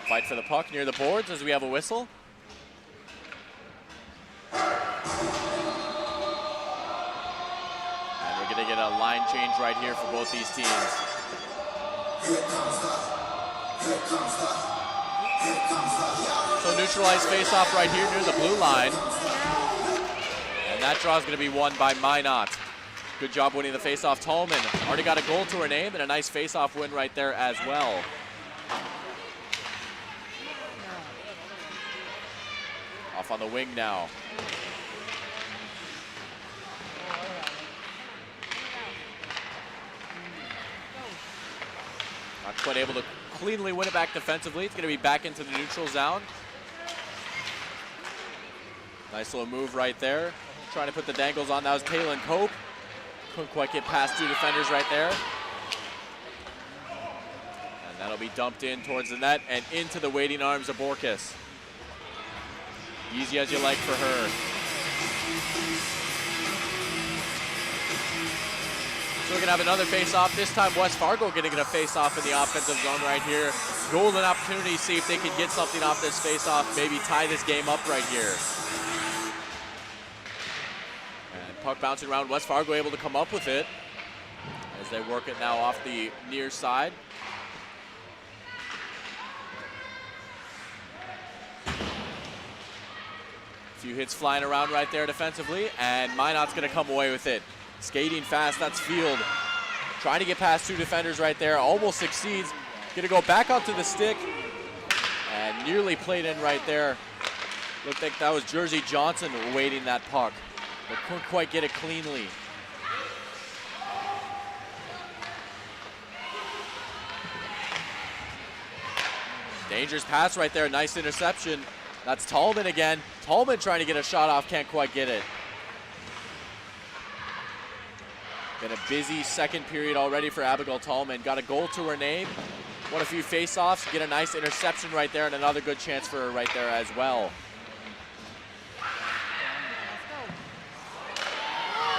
Fight for the puck near the boards as we have a whistle. And we're gonna get a line change right here for both these teams. So neutralized face-off right here near the blue line. And that draw is going to be won by Minot. Good job winning the face-off. Tallman already got a goal to her name and a nice face-off win right there as well. Off on the wing now. Not quite able to cleanly win it back defensively. It's going to be back into the neutral zone. Nice little move right there. Trying to put the dangles on. That was Taylon Cope. Couldn't quite get past two defenders right there. And that'll be dumped in towards the net and into the waiting arms of Borkus. Easy as you like for her. So we're gonna have another face-off. This time West Fargo gonna get a face-off in the offensive zone right here. Golden opportunity, see if they can get something off this face-off, maybe tie this game up right here. Puck bouncing around, West Fargo able to come up with it as they work it now off the near side. A few hits flying around right there defensively, and Minot's gonna come away with it. Skating fast, that's Field. Trying to get past two defenders right there, almost succeeds. Gonna go back onto the stick, and nearly played in right there. Looked like that was Jersey Johnson waiting that puck, but couldn't quite get it cleanly. Dangerous pass right there, nice interception. That's Tallman again. Tallman trying to get a shot off, can't quite get it. Been a busy second period already for Abigail Tallman. Got a goal to her name, won a few face-offs, get a nice interception right there, and another good chance for her right there as well.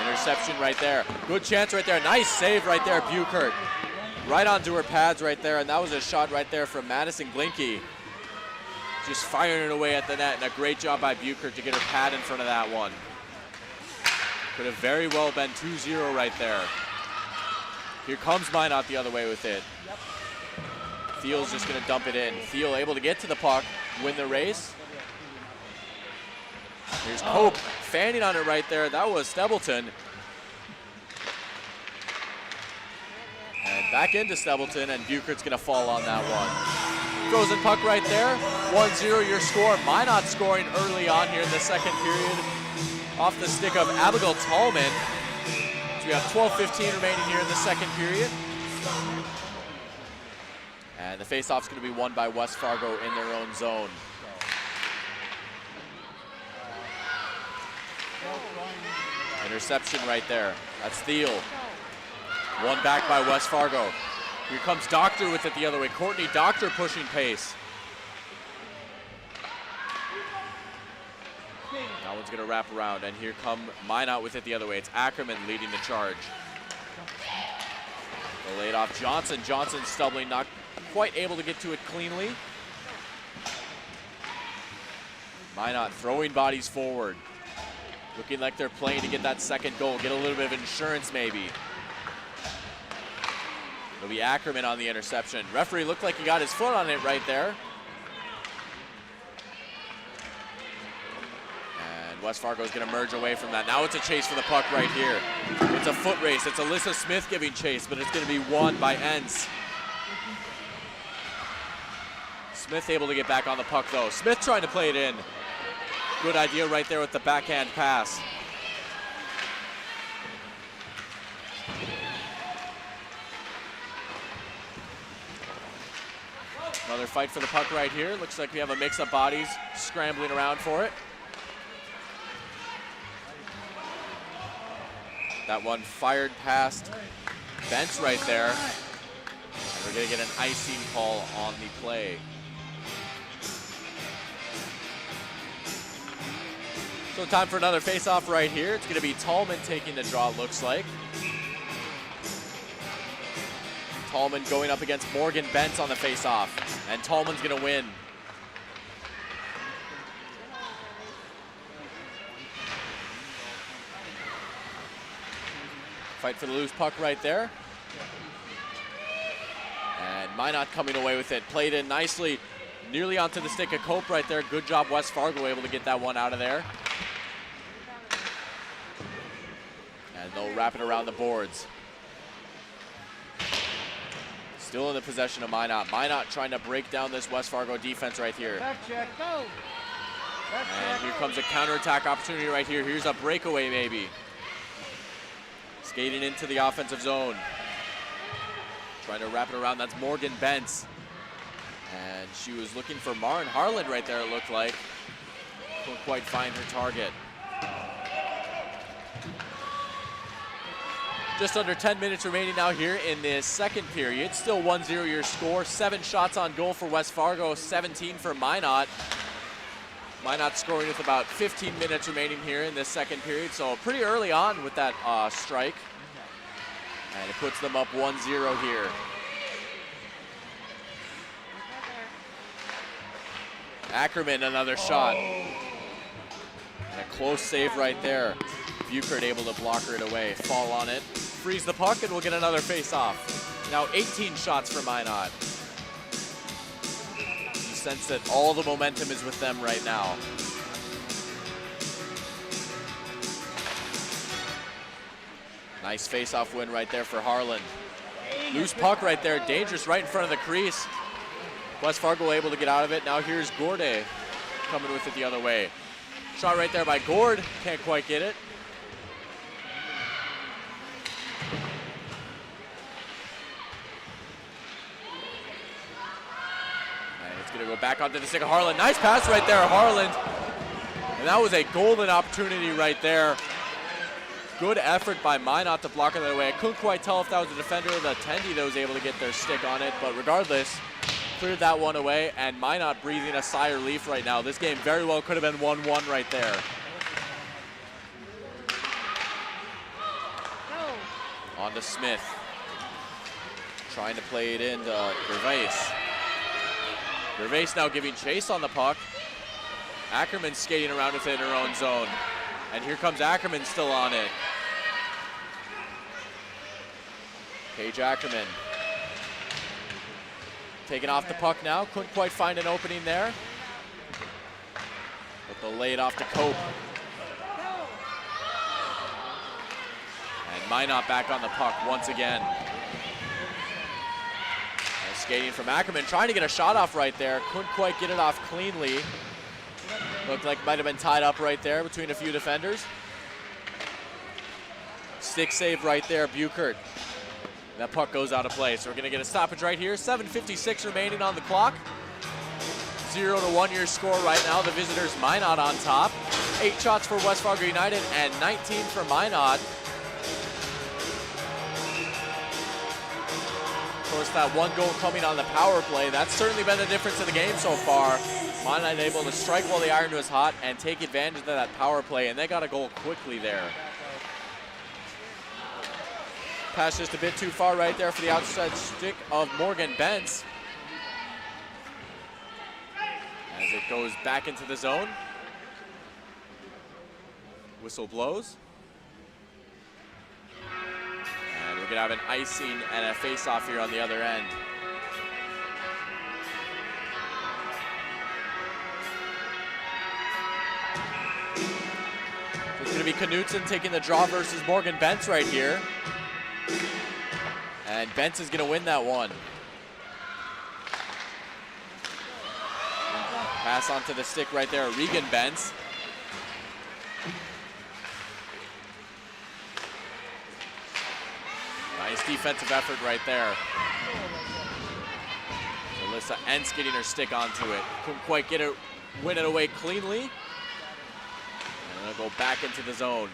Interception right there. Good chance right there. Nice save right there, Buchert. Right onto her pads right there, and that was a shot right there from Madison Glinke. Just firing it away at the net, and a great job by Buchert to get her pad in front of that one. Could have very well been 2-0 right there. Here comes Minot the other way with it. Thiel's just gonna dump it in. Thiel able to get to the puck, win the race. Here's Cope fanning on it right there. That was Stebleton. And back into Stebleton, and Buchert's gonna fall on that one. Frozen puck right there. 1-0 your score. Minot scoring early on here in the second period off the stick of Abigail Tallman. So we have 12:15 remaining here in the second period. And the faceoff's gonna be won by West Fargo in their own zone. Interception right there. That's Thiel. One back by West Fargo. Here comes Doctor with it the other way. Courtney Doctor pushing pace. That one's gonna wrap around, and here come Minot with it the other way. It's Ackerman leading the charge. The laid off Johnson. Johnson stumbling, not quite able to get to it cleanly. Minot throwing bodies forward. Looking like they're playing to get that second goal, get a little bit of insurance maybe. It'll be Ackerman on the interception. Referee looked like he got his foot on it right there. And West Fargo's gonna merge away from that. Now it's a chase for the puck right here. It's a foot race. It's Alyssa Smith giving chase, but it's gonna be won by Entz. Smith able to get back on the puck though. Smith trying to play it in. Good idea right there with the backhand pass. Another fight for the puck right here. Looks like we have a mix of bodies scrambling around for it. That one fired past Bentz right there. And we're gonna get an icing call on the play. So time for another face-off right here. It's gonna be Tallman taking the draw, it looks like. Tallman going up against Morgan Bentz on the face-off, and Tallman's gonna win. Fight for the loose puck right there. And Minot coming away with it. Played in nicely, nearly onto the stick of Cope right there. Good job West Fargo able to get that one out of there. And they'll wrap it around the boards. Still in the possession of Minot. Minot trying to break down this West Fargo defense right here. Back check, go. Back And check, here go. comes a counterattack opportunity right here. Here's a breakaway maybe. Skating into the offensive zone. Trying to wrap it around, that's Morgan Bentz. And she was looking for Maren Harland right there, it looked like. Couldn't quite find her target. Just under 10 minutes remaining now here in this second period. Still 1-0 your score. 7 shots on goal for West Fargo, 17 for Minot. Minot scoring with about 15 minutes remaining here in this second period. So pretty early on with that strike. And it puts them up 1-0 here. Ackerman, another shot. And a close save right there. Buchert able to block it away, fall on it, freeze the puck, and we'll get another face-off. Now 18 shots for Minot. You sense that all the momentum is with them right now. Nice face-off win right there for Harland. Loose puck right there, dangerous right in front of the crease. West Fargo able to get out of it. Now here's Gorde coming with it the other way. Shot right there by Gord, can't quite get it. And it's gonna go back onto the stick of Harland. Nice pass right there, Harland. And that was a golden opportunity right there. Good effort by Minot to block it that way. I couldn't quite tell if that was a defender or the attendee that was able to get their stick on it, but regardless, cleared that one away, and Minot breathing a sigh of relief right now. This game very well could have been 1-1 right there. On to Smith. Trying to play it into Gervais. Gervais now giving chase on the puck. Ackerman skating around within her own zone. And here comes Ackerman still on it. Paige Ackerman. Taking off the puck now, couldn't quite find an opening there. But they'll lay it off to Cope. And Minot back on the puck once again. And skating from Ackerman, trying to get a shot off right there. Couldn't quite get it off cleanly. Looked like it might have been tied up right there between a few defenders. Stick save right there, Buchert. That puck goes out of play, so we're gonna get a stoppage right here. 7:56 remaining on the clock. 0-1 your score right now. The visitors Minot on top. 8 shots for West Fargo United and 19 for Minot. course, that one goal coming on the power play. That's certainly been the difference in the game so far. Minot able to strike while the iron was hot and take advantage of that power play, and they got a goal quickly there. Pass just a bit too far right there for the outside stick of Morgan Bentz. As it goes back into the zone. Whistle blows. And we're gonna have an icing and a face-off here on the other end. It's gonna be Knutson taking the draw versus Morgan Bentz right here. And Bentz is gonna win that one. Pass onto the stick right there, Regan Bentz. Nice defensive effort right there. Alyssa Entz getting her stick onto it. Couldn't quite get it, win it away cleanly. And it'll go back into the zone.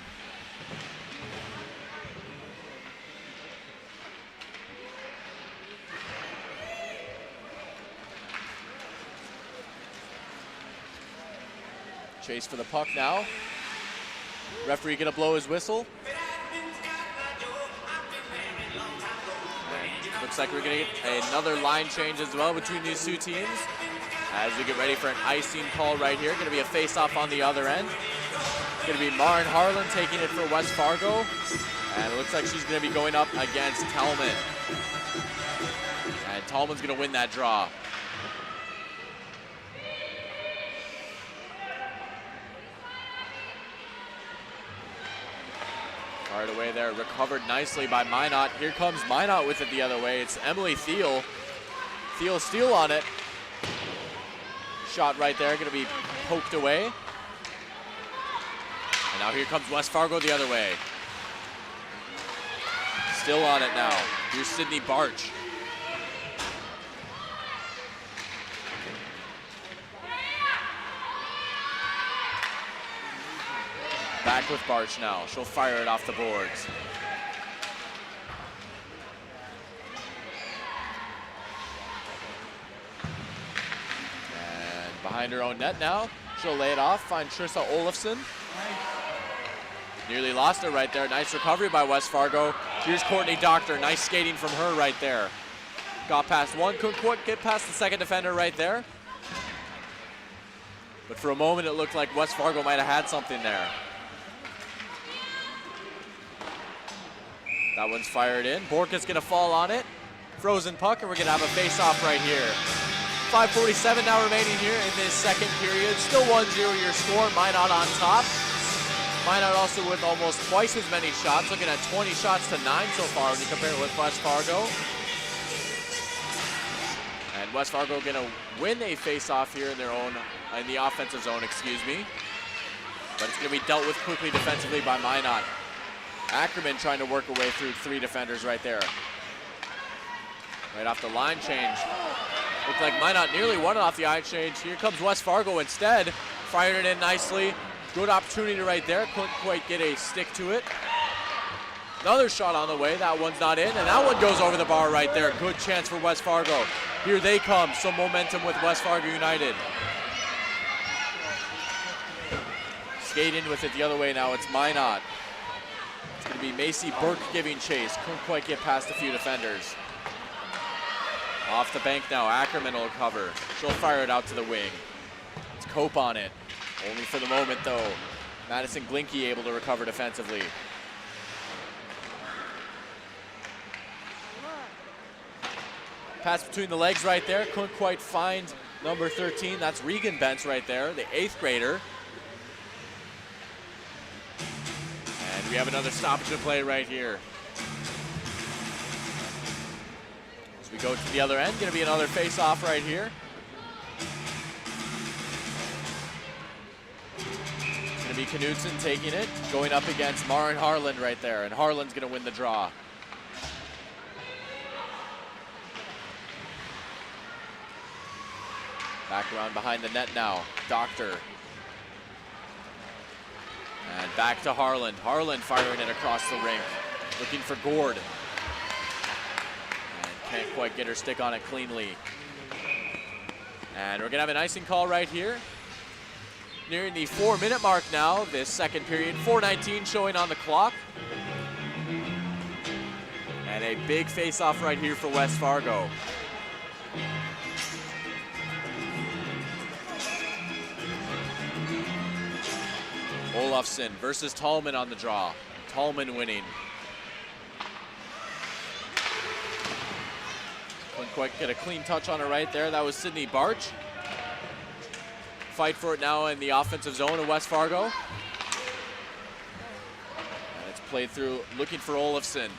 Chase for the puck now. Referee gonna blow his whistle. And looks like we're gonna get another line change as well between these two teams. As we get ready for an icing call right here. Gonna be a face-off on the other end. Gonna be Maren Harlan taking it for West Fargo. And it looks like she's gonna be going up against Talman. And Talman's gonna win that draw. Fired away there, recovered nicely by Minot. Here comes Minot with it the other way. It's Emily Thiel. Thiel steal on it. Shot right there, gonna be poked away. And now here comes West Fargo the other way. Still on it now. Here's Sydney Barch. Back with Barch now. She'll fire it off the boards. And behind her own net now. She'll lay it off, find Trissa Olofsson. Nearly lost it right there. Nice recovery by West Fargo. Here's Courtney Doctor. Nice skating from her right there. Got past one, couldn't quite get past the second defender right there. But for a moment, it looked like West Fargo might have had something there. That one's fired in. Borka's gonna fall on it. Frozen puck, and we're gonna have a face-off right here. 5:47 now remaining here in this second period. Still 1-0 your score, Minot on top. Minot also with almost twice as many shots, looking at 20 shots to 9 so far when you compare it with West Fargo. And West Fargo gonna win a face-off here in their own, in the offensive zone, excuse me. But it's gonna be dealt with quickly defensively by Minot. Ackerman trying to work her way through 3 defenders right there. Right off the line change. Looked like Minot nearly won it off the line change. Here comes West Fargo instead. Fired it in nicely. Good opportunity right there. Couldn't quite get a stick to it. Another shot on the way. That one's not in, and that one goes over the bar right there. Good chance for West Fargo. Here they come. Some momentum with West Fargo United. Skating with it the other way now. It's Minot. It's going to be Macy Burke giving chase. Couldn't quite get past a few defenders. Off the bank now. Ackerman will cover. She'll fire it out to the wing. It's Cope on it. Only for the moment, though. Madison Glinke able to recover defensively. Pass between the legs right there. Couldn't quite find number 13. That's Regan Bentz right there, the 8th grader. And we have another stoppage of play right here. As we go to the other end, going to be another face-off right here. It's going to be Knutson taking it, going up against Maren Harlan right there, and Harlan's going to win the draw. Back around behind the net now, Doctor. And back to Harlan. Harlan firing it across the rink, looking for Gord. And can't quite get her stick on it cleanly. And we're gonna have an icing call right here. Nearing the 4-minute mark now, this second period. 4:19 showing on the clock. And a big face-off right here for West Fargo. Olofsson versus Tallman on the draw. Tallman winning. Couldn't quite get a clean touch on it right there. That was Sydney Barch. Fight for it now in the offensive zone of West Fargo. And it's played through, looking for Olofsson. And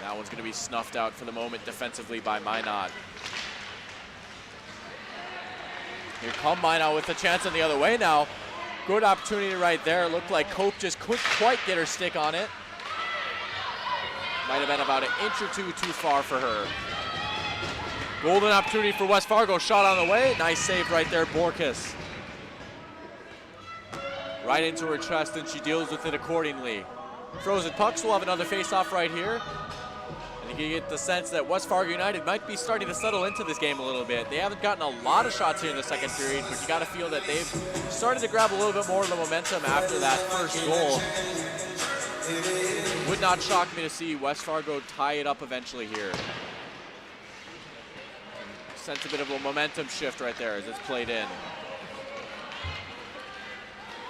that one's going to be snuffed out for the moment defensively by Minot. Here come Minot with the chance on the other way now. Good opportunity right there. It looked like Cope just couldn't quite get her stick on it. Might have been about an inch or two too far for her. Golden opportunity for West Fargo. Shot on the way. Nice save right there, Borkus. Right into her chest, and she deals with it accordingly. Frozen pucks will have another face-off right here. And you get the sense that West Fargo United might be starting to settle into this game a little bit. They haven't gotten a lot of shots here in the second period, but you got to feel that they've started to grab a little bit more of the momentum after that first goal. Would not shock me to see West Fargo tie it up eventually here. Sense a bit of a momentum shift right there as it's played in.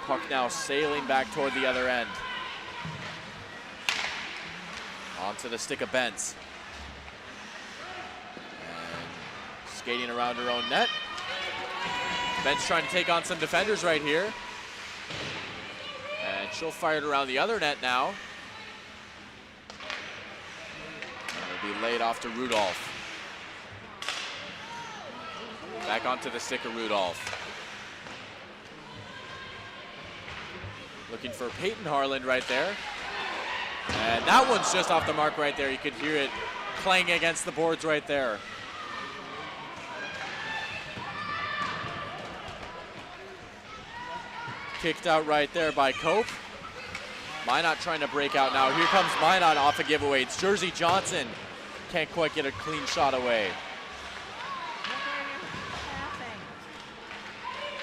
Puck now sailing back toward the other end. Onto the stick of Bentz. And skating around her own net. Bentz trying to take on some defenders right here. And she'll fire it around the other net now. And it'll be laid off to Rudolph. Back onto the stick of Rudolph. Looking for Peyton Harland right there. And that one's just off the mark right there. You could hear it clang against the boards right there. Kicked out right there by Cope. Minot trying to break out now. Here comes Minot off a giveaway. It's Jersey Johnson. Can't quite get a clean shot away.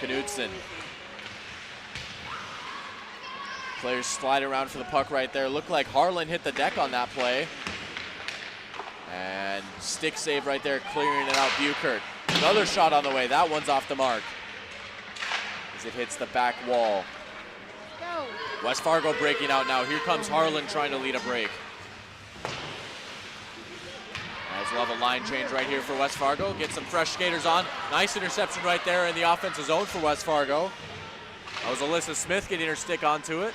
Knudsen. Players slide around for the puck right there. Looked like Harlan hit the deck on that play. And stick save right there, clearing it out, Buchert. Another shot on the way. That one's off the mark as it hits the back wall. West Fargo breaking out now. Here comes Harlan trying to lead a break. As we'll have a line change right here for West Fargo. Get some fresh skaters on. Nice interception right there in the offensive zone for West Fargo. That was Alyssa Smith getting her stick onto it.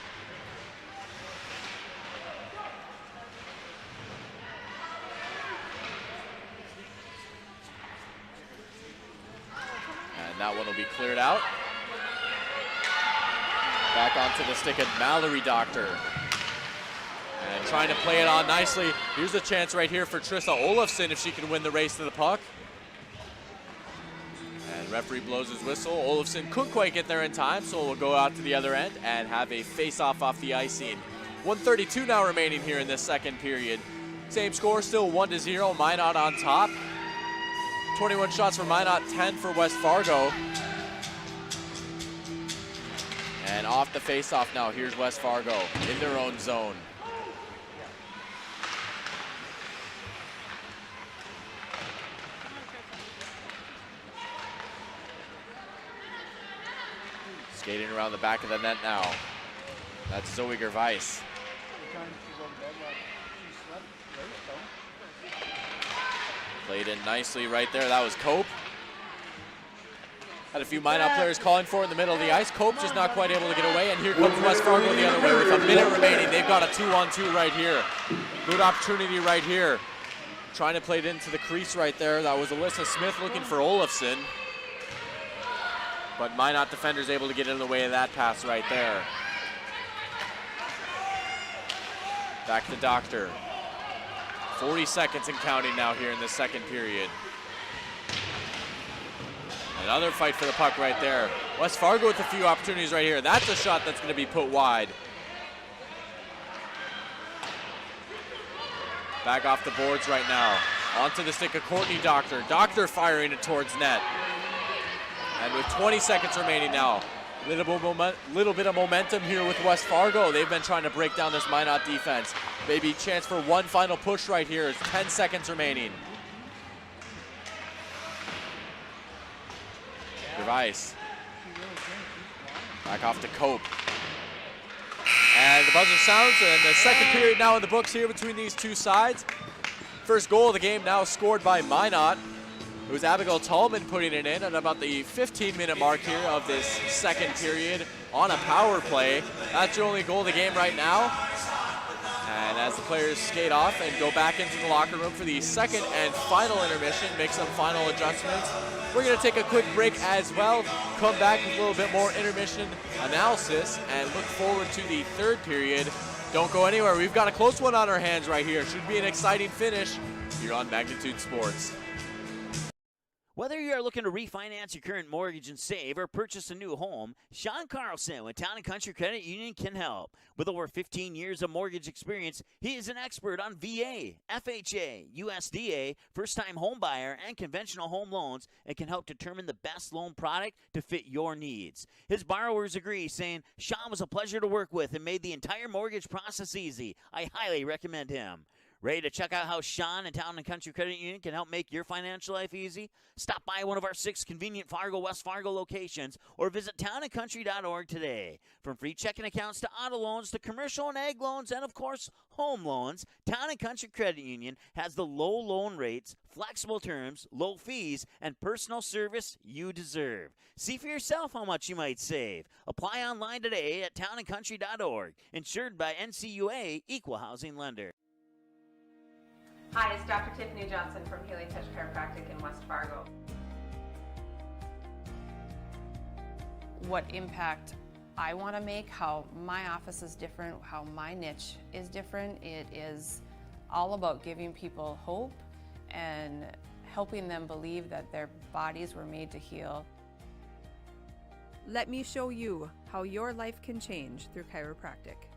And that one will be cleared out. Back onto the stick of Mallory Doctor. And trying to play it on nicely. Here's a chance right here for Trissa Olofsson if she can win the race to the puck. And referee blows his whistle. Olofsson couldn't quite get there in time, so we'll go out to the other end and have a face-off off the icing. 1:32 now remaining here in this second period. Same score, still 1-0. Minot on top. 21 shots for Minot, 10 for West Fargo. And off the face-off now, here's West Fargo in their own zone. Skating around the back of the net now. That's Zoe Gervais. Played in nicely right there. That was Cope. Had a few Minot players calling for it in the middle of the ice. Cope just not quite able to get away, and here comes West Fargo the other way with a minute remaining. They've got a 2-on-2 right here. Good opportunity right here. Trying to play it into the crease right there. That was Alyssa Smith looking for Olofsson. But Minot defenders able to get in the way of that pass right there. Back to Doctor. 40 seconds and counting now here in the second period. Another fight for the puck right there. West Fargo with a few opportunities right here. That's a shot that's going to be put wide. Back off the boards right now. Onto the stick of Courtney Doctor. Doctor firing it towards net. And with 20 seconds remaining now, little bit of momentum here with West Fargo. They've been trying to break down this Minot defense. Maybe chance for one final push right here. It's 10 seconds remaining. Gervais. Back off to Cope. And the buzzer sounds, and the second period now in the books here between these two sides. First goal of the game now scored by Minot. It was Abigail Tallman putting it in at about the 15-minute mark here of this second period on a power play. That's your only goal of the game right now. And as the players skate off and go back into the locker room for the second and final intermission, make some final adjustments. We're going to take a quick break as well, come back with a little bit more intermission analysis, and look forward to the third period. Don't go anywhere. We've got a close one on our hands right here. Should be an exciting finish here on Magnitude Sports. Whether you are looking to refinance your current mortgage and save or purchase a new home, Sean Carlson with Town & Country Credit Union can help. With over 15 years of mortgage experience, he is an expert on VA, FHA, USDA, first-time home buyer, and conventional home loans and can help determine the best loan product to fit your needs. His borrowers agree, saying, Sean was a pleasure to work with and made the entire mortgage process easy. I highly recommend him. Ready to check out how Sean and Town & Country Credit Union can help make your financial life easy? Stop by one of our 6 convenient Fargo, West Fargo locations or visit townandcountry.org today. From free checking accounts to auto loans to commercial and ag loans and, of course, home loans, Town & Country Credit Union has the low loan rates, flexible terms, low fees, and personal service you deserve. See for yourself how much you might save. Apply online today at townandcountry.org. Insured by NCUA Equal Housing Lender. Hi, it's Dr. Tiffany Johnson from Healing Touch Chiropractic in West Fargo. What impact I want to make, how my office is different, how my niche is different, it is all about giving people hope and helping them believe that their bodies were made to heal. Let me show you how your life can change through chiropractic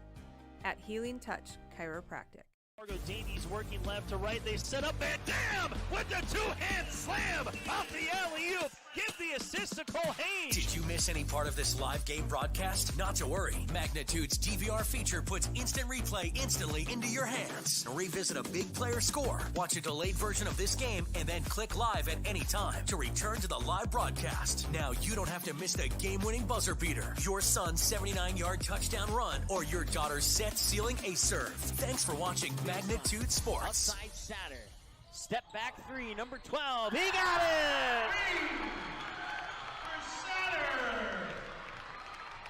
at Healing Touch Chiropractic. Fargo Davies working left to right. They set up Van Dam with the two-hand slam off the alley-oop. Give the assist to Cole Haynes. Did you miss any part of this live game broadcast? Not to worry. Magnitude's DVR feature puts instant replay instantly into your hands. Revisit a big player score, watch a delayed version of this game, and then click live at any time to return to the live broadcast. Now you don't have to miss the game-winning buzzer beater, your son's 79-yard touchdown run, or your daughter's set-sealing ace serve. Thanks for watching Magnitude Sports. Outside Satter. Step back 3, number 12. He got it!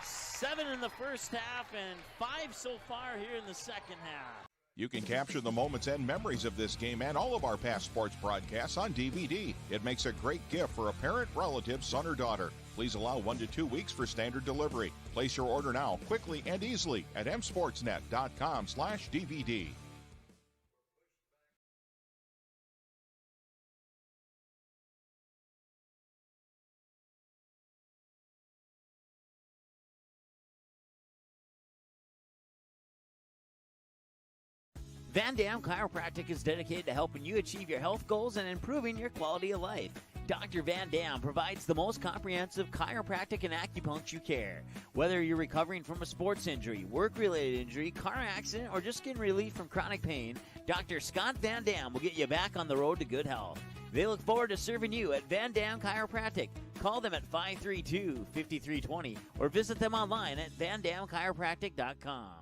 7 in the first half and 5 so far here in the second half. You can capture the moments and memories of this game and all of our past sports broadcasts on DVD. It makes a great gift for a parent, relative, son, or daughter. Please allow 1 to 2 weeks for standard delivery. Place your order now, quickly and easily at msportsnet.com/DVD. Van Dam Chiropractic is dedicated to helping you achieve your health goals and improving your quality of life. Dr. Van Dam provides the most comprehensive chiropractic and acupuncture care. Whether you're recovering from a sports injury, work-related injury, car accident, or just getting relief from chronic pain, Dr. Scott Van Dam will get you back on the road to good health. They look forward to serving you at Van Dam Chiropractic. Call them at 532-5320 or visit them online at vandamchiropractic.com.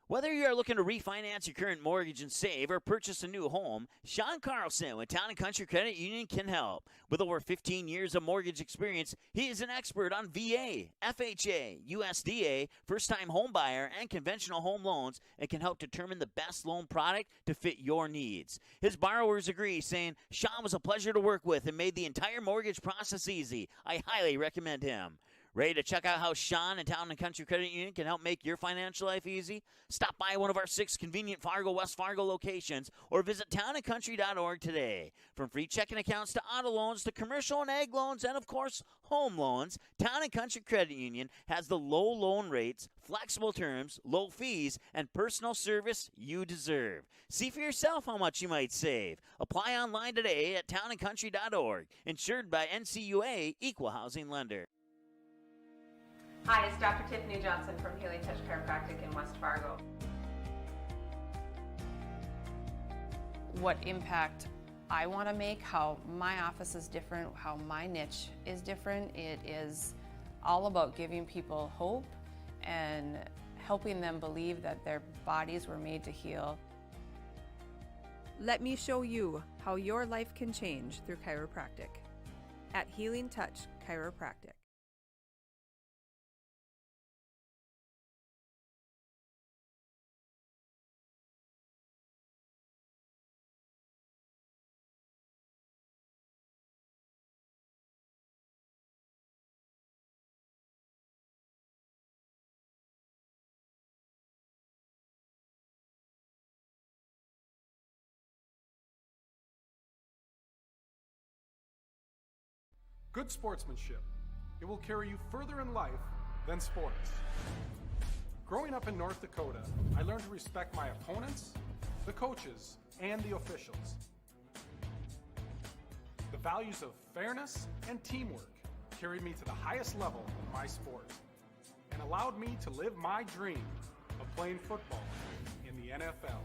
Whether you are looking to refinance your current mortgage and save or purchase a new home, Sean Carlson with Town & Country Credit Union can help. With over 15 years of mortgage experience, he is an expert on VA, FHA, USDA, first-time home buyer, and conventional home loans and can help determine the best loan product to fit your needs. His borrowers agree, saying, Sean was a pleasure to work with and made the entire mortgage process easy. I highly recommend him. Ready to check out how Sean and Town & Country Credit Union can help make your financial life easy? Stop by one of our 6 convenient Fargo, West Fargo locations or visit townandcountry.org today. From free checking accounts to auto loans to commercial and ag loans and, of course, home loans, Town & Country Credit Union has the low loan rates, flexible terms, low fees, and personal service you deserve. See for yourself how much you might save. Apply online today at townandcountry.org. Insured by NCUA, Equal Housing Lender. Hi, it's Dr. Tiffany Johnson from Healing Touch Chiropractic in West Fargo. What impact I want to make, how my office is different, how my niche is different, it is all about giving people hope and helping them believe that their bodies were made to heal. Let me show you how your life can change through chiropractic at Healing Touch Chiropractic. Good sportsmanship. It will carry you further in life than sports. Growing up in North Dakota, I learned to respect my opponents, the coaches, and the officials. The values of fairness and teamwork carried me to the highest level in my sport and allowed me to live my dream of playing football in the NFL.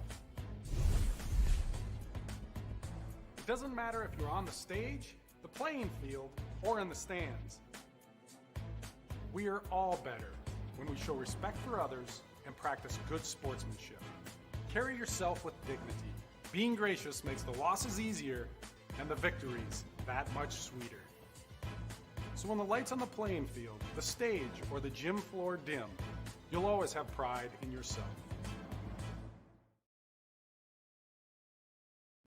It doesn't matter if you're on the stage, the playing field, or in the stands. We are all better when we show respect for others and practice good sportsmanship. Carry yourself with dignity. Being gracious makes the losses easier and the victories that much sweeter. So when the lights on the playing field, the stage, or the gym floor dim, you'll always have pride in yourself.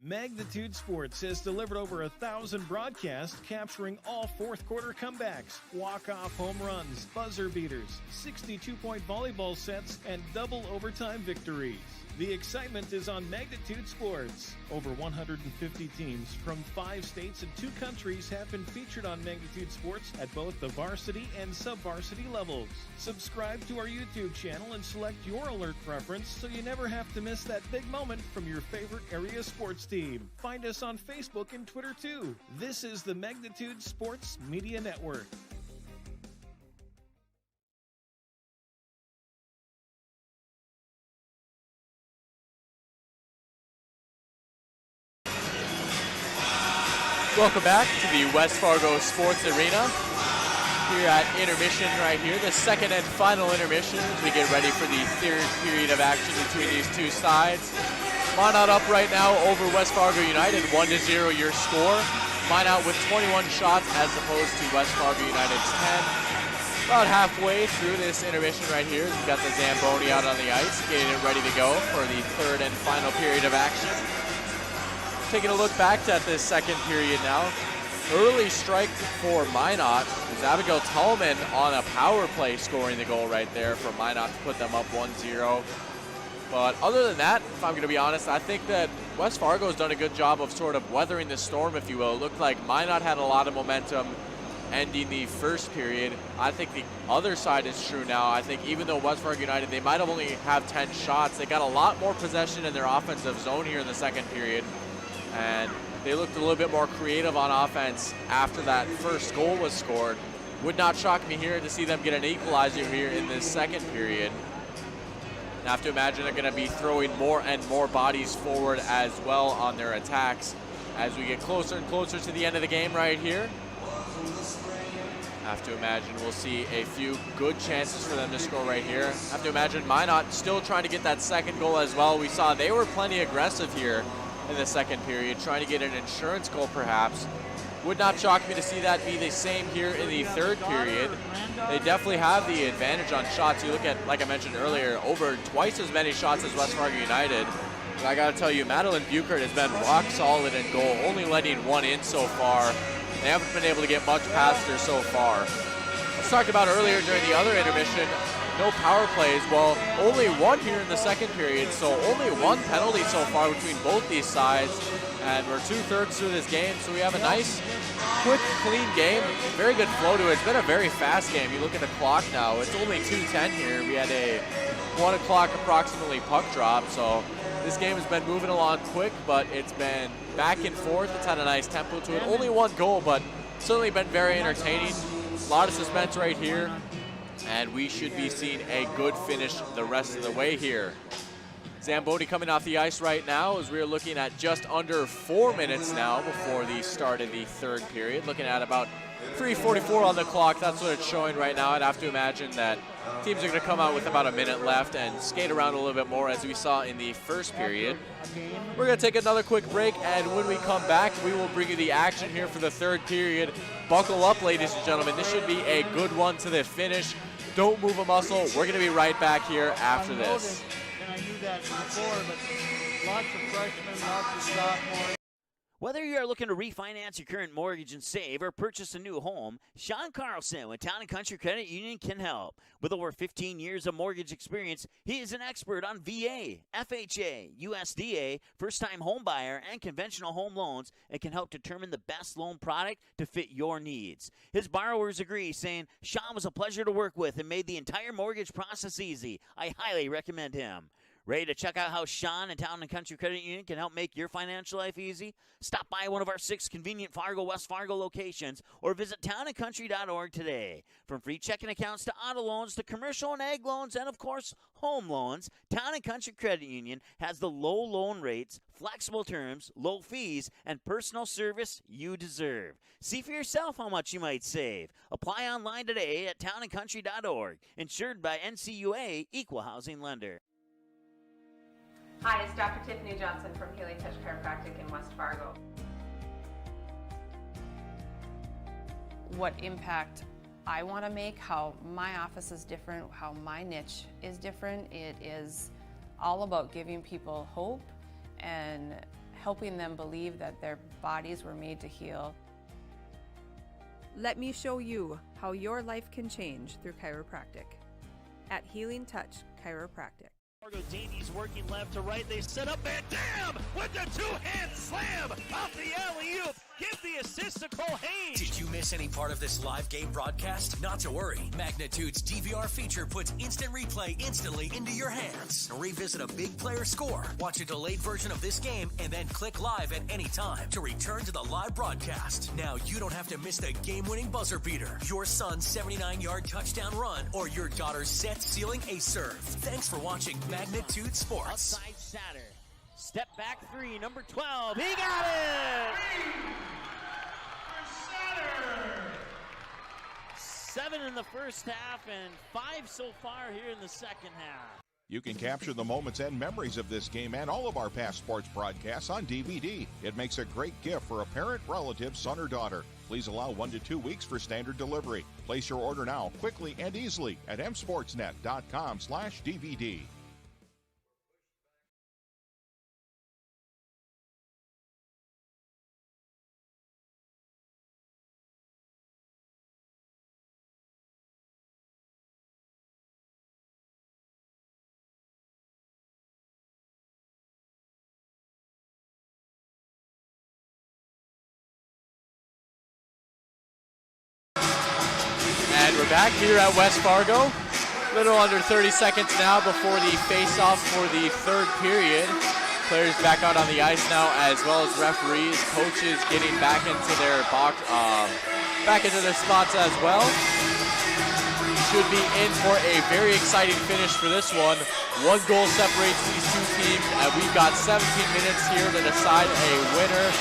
Magnitude Sports has delivered over 1,000 broadcasts capturing all fourth quarter comebacks, walk-off home runs, buzzer beaters, 62-point volleyball sets, and double overtime victories. The excitement is on Magnitude Sports. Over 150 teams from 5 states and 2 countries have been featured on Magnitude Sports at both the varsity and sub-varsity levels. Subscribe to our YouTube channel and select your alert preference so you never have to miss that big moment from your favorite area sports team. Find us on Facebook and Twitter too. This is the Magnitude Sports Media Network. Welcome back to the West Fargo Sports Arena. Here at intermission right here, the second and final intermission as we get ready for the third period of action between these two sides. Minot up right now over West Fargo United, 1-0 your score. Minot with 21 shots as opposed to West Fargo United's 10. About halfway through this intermission right here, we've got the Zamboni out on the ice, getting it ready to go for the third and final period of action. Taking a look back at this second period now. Early strike for Minot. It was Abigail Tallman on a power play scoring the goal right there for Minot to put them up 1-0. But other than that, if I'm going to be honest, I think that West Fargo has done a good job of sort of weathering the storm, if you will. It looked like Minot had a lot of momentum ending the first period. I think the other side is true now. I think even though West Fargo United, they might have only have 10 shots, they got a lot more possession in their offensive zone here in the second period. And they looked a little bit more creative on offense after that first goal was scored. Would not shock me here to see them get an equalizer here in this second period. I have to imagine they're going to be throwing more and more bodies forward as well on their attacks as we get closer and closer to the end of the game right here. I have to imagine we'll see a few good chances for them to score right here. I have to imagine Minot still trying to get that second goal as well. We saw they were plenty aggressive here in the second period, trying to get an insurance goal perhaps. Would not shock me to see that be the same here in the third period. They definitely have the advantage on shots. You look at, like I mentioned earlier, over twice as many shots as West Fargo United. But I gotta tell you, Madeline Buchert has been rock solid in goal, only letting one in so far. They haven't been able to get much past her so far. talked about earlier during the other intermission, no power plays. Well, only one here in the second period, so only one penalty so far between both these sides. And we're 2/3 through this game, so we have a nice, quick, clean game. Very good flow to it. It's been a very fast game. You look at the clock now, it's only 2:10 here. We had a 1 o'clock approximately puck drop, so this game has been moving along quick, but it's been back and forth. It's had a nice tempo to it. Only one goal, but certainly been very entertaining. A lot of suspense right here, and we should be seeing a good finish the rest of the way here. Zamboni coming off the ice right now as we're looking at just under 4 minutes now before the start of the third period. Looking at about 3:44 on the clock. That's what it's showing right now. I'd have to imagine that teams are going to come out with about a minute left and skate around a little bit more as we saw in the first period. We're going to take another quick break, and when we come back, we will bring you the action here for the third period. Buckle up, ladies and gentlemen. This should be a good one to the finish. Don't move a muscle. We're going to be right back here after this. And I knew that before, but lots of freshmen, lots of sophomores. Whether you are looking to refinance your current mortgage and save or purchase a new home, Sean Carlson with Town & Country Credit Union can help. With over 15 years of mortgage experience, he is an expert on VA, FHA, USDA, first-time home buyer, and conventional home loans and can help determine the best loan product to fit your needs. His borrowers agree, saying, Sean was a pleasure to work with and made the entire mortgage process easy. I highly recommend him. Ready to check out how Sean and Town & Country Credit Union can help make your financial life easy? Stop by one of our 6 convenient Fargo, West Fargo locations or visit townandcountry.org today. From free checking accounts to auto loans to commercial and ag loans and, of course, home loans, Town & Country Credit Union has the low loan rates, flexible terms, low fees, and personal service you deserve. See for yourself how much you might save. Apply online today at townandcountry.org. Insured by NCUA, Equal Housing Lender. Hi, it's Dr. Tiffany Johnson from Healing Touch Chiropractic in West Fargo. What impact I want to make, how my office is different, how my niche is different, it is all about giving people hope and helping them believe that their bodies were made to heal. Let me show you how your life can change through chiropractic at Healing Touch Chiropractic. Fargo Davies working left to right. They set up and damn with the two-hand slam off the alley-oop. Give the assist to Cole Haynes. Did you miss any part of this live game broadcast? Not to worry. Magnitude's DVR feature puts instant replay instantly into your hands. Revisit a big player score, watch a delayed version of this game, and then click live at any time to return to the live broadcast. Now you don't have to miss the game-winning buzzer beater, your son's 79-yard touchdown run, or your daughter's set-sealing ace serve. Thanks for watching Magnitude Sports. Outside Satter. Step back 3, number 12. He got it! 7 in the first half and 5 so far here in the second half. You can capture the moments and memories of this game and all of our past sports broadcasts on DVD. It makes a great gift for a parent, relative, son, or daughter. Please allow 1 to 2 weeks for standard delivery. Place your order now, quickly and easily at msportsnet.com/DVD. And we're back here at West Fargo. A little under 30 seconds now before the face-off for the third period. Players back out on the ice now, as well as referees, coaches getting back into their box, back into their spots as well. Should be in for a very exciting finish for this one. 1 goal separates these two teams, and we've got 17 minutes here to decide a winner.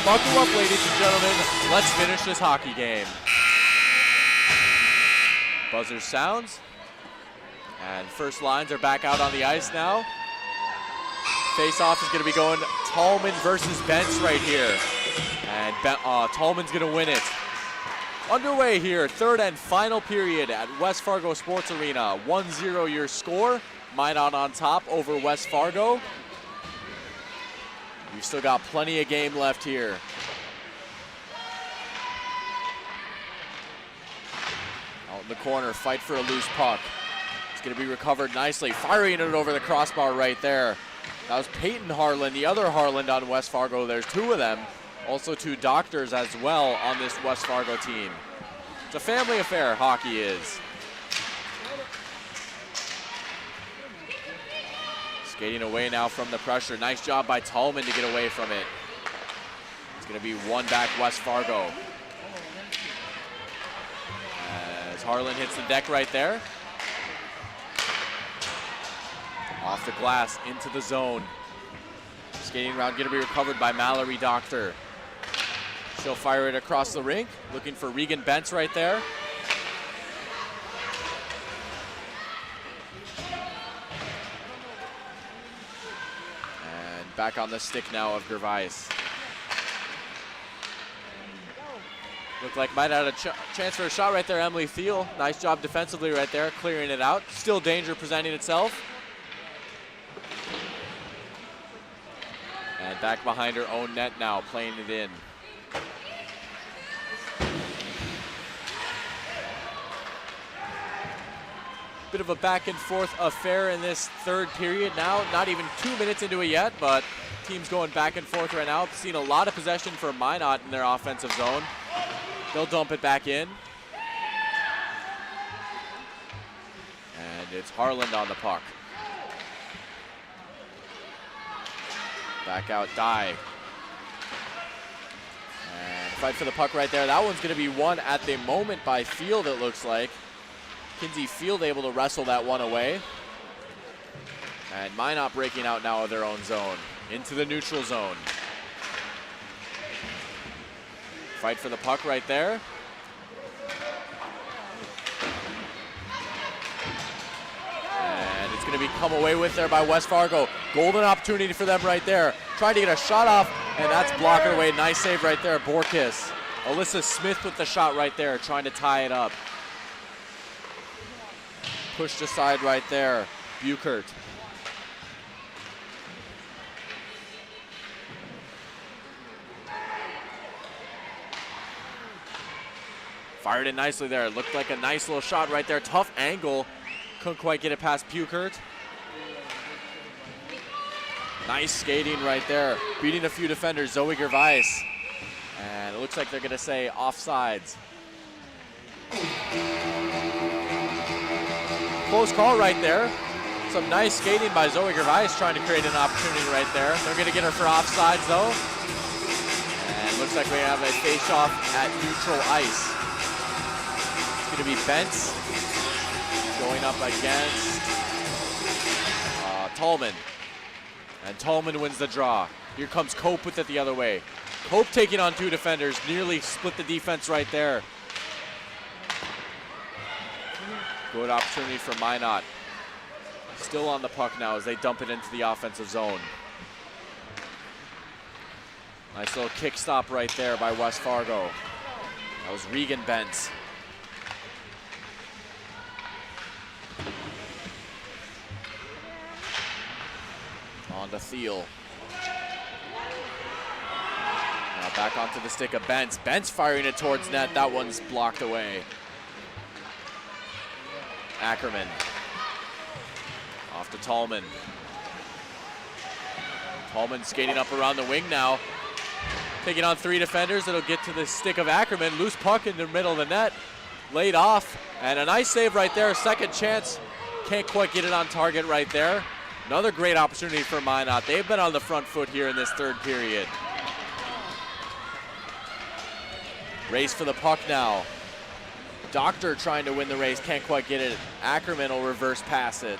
Buckle up, ladies and gentlemen. Let's finish this hockey game. Buzzer sounds, and first lines are back out on the ice now. Face-off is going to be going Tallman versus Bentz right here, and Tallman's going to win it. Underway here, third and final period at West Fargo Sports Arena. 1-0 your score. Minot on top over West Fargo. We've still got plenty of game left here. in the corner, fight for a loose puck. It's going to be recovered nicely, firing it over the crossbar right there. That was Peyton Harlan, the other Harlan on West Fargo. There's two of them. Also two doctors as well on this West Fargo team. It's a family affair, hockey is. Skating away now from the pressure. Nice job by Tallman to get away from it. It's going to be one back West Fargo. As Harlan hits the deck right there. Off the glass, into the zone. Skating around, going to be recovered by Mallory Doctor. She'll fire it across the rink, looking for Regan Bentz right there. And back on the stick now of Gervais. Looked like might have had a chance for a shot right there, Emily Thiel. Nice job defensively right there, clearing it out. Still danger presenting itself. And back behind her own net now, playing it in. Bit of a back and forth affair in this third period now. Not even 2 minutes into it yet, but teams going back and forth right now. Seen a lot of possession for Minot in their offensive zone. They'll dump it back in. And it's Harland on the puck. Back out, Dye. And fight for the puck right there. That one's going to be won at the moment by Field, it looks like. Kinsey Field able to wrestle that one away. And Minot breaking out now of their own zone. Into the neutral zone. Fight for the puck right there. And it's going to be come away with there by West Fargo. Golden opportunity for them right there. Trying to get a shot off, and that's blocking away. Nice save right there, Borkis. Alyssa Smith with the shot right there, trying to tie it up. Pushed aside right there, Buchert. Fired it nicely there. Looked like a nice little shot right there. Tough angle. Couldn't quite get it past Buchert. Nice skating right there. Beating a few defenders, Zoe Gervais. And it looks like they're going to say offsides. Close call right there. Some nice skating by Zoe Gervais trying to create an opportunity right there. They're going to get her for offsides though. And looks like we have a face-off at neutral ice. It's going to be Bentz going up against Tallman. And Tallman wins the draw. Here comes Cope with it the other way. Cope taking on two defenders, nearly split the defense right there. Good opportunity for Minot. Still on the puck now as they dump it into the offensive zone. Nice little kick stop right there by West Fargo. That was Regan Bentz. On to Thiel. Now back onto the stick of Bentz. Bentz firing it towards net. That one's blocked away. Ackerman. Off to Tallman. Tallman skating up around the wing now. Taking on three defenders. It'll get to the stick of Ackerman. Loose puck in the middle of the net. Laid off. And a nice save right there. Second chance. Can't quite get it on target right there. Another great opportunity for Minot. They've been on the front foot here in this third period. Race for the puck now. Doctor trying to win the race, can't quite get it. Ackerman will reverse pass it.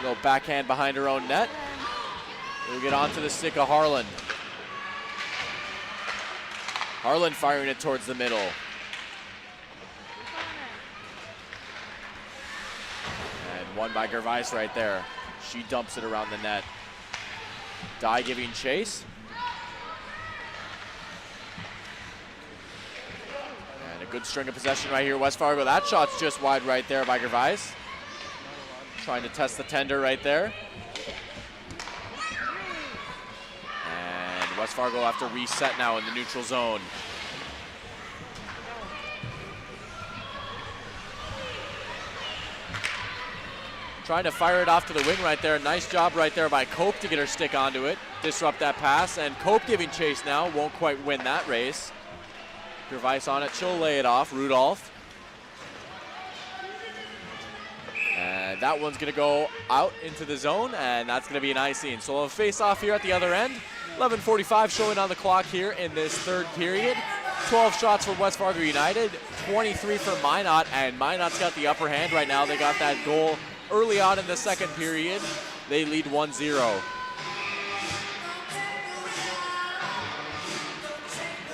Little backhand behind her own net. We'll get onto the stick of Harlan. Harlan firing it towards the middle. And won by Gervais right there. She dumps it around the net. Dye giving chase. And a good string of possession right here, West Fargo. That shot's just wide right there by Gervais. Trying to test the tender right there. And West Fargo will have to reset now in the neutral zone. Trying to fire it off to the wing right there. Nice job right there by Cope to get her stick onto it. Disrupt that pass, and Cope giving chase now. Won't quite win that race. Gervais on it. She'll lay it off. Rudolph. And that one's going to go out into the zone, and that's going to be an icing. So we'll have a face-off here at the other end. 11:45 showing on the clock here in this third period. 12 shots for West Fargo United, 23 for Minot, and Minot's got the upper hand right now. They got that goal early on in the second period. They lead 1-0.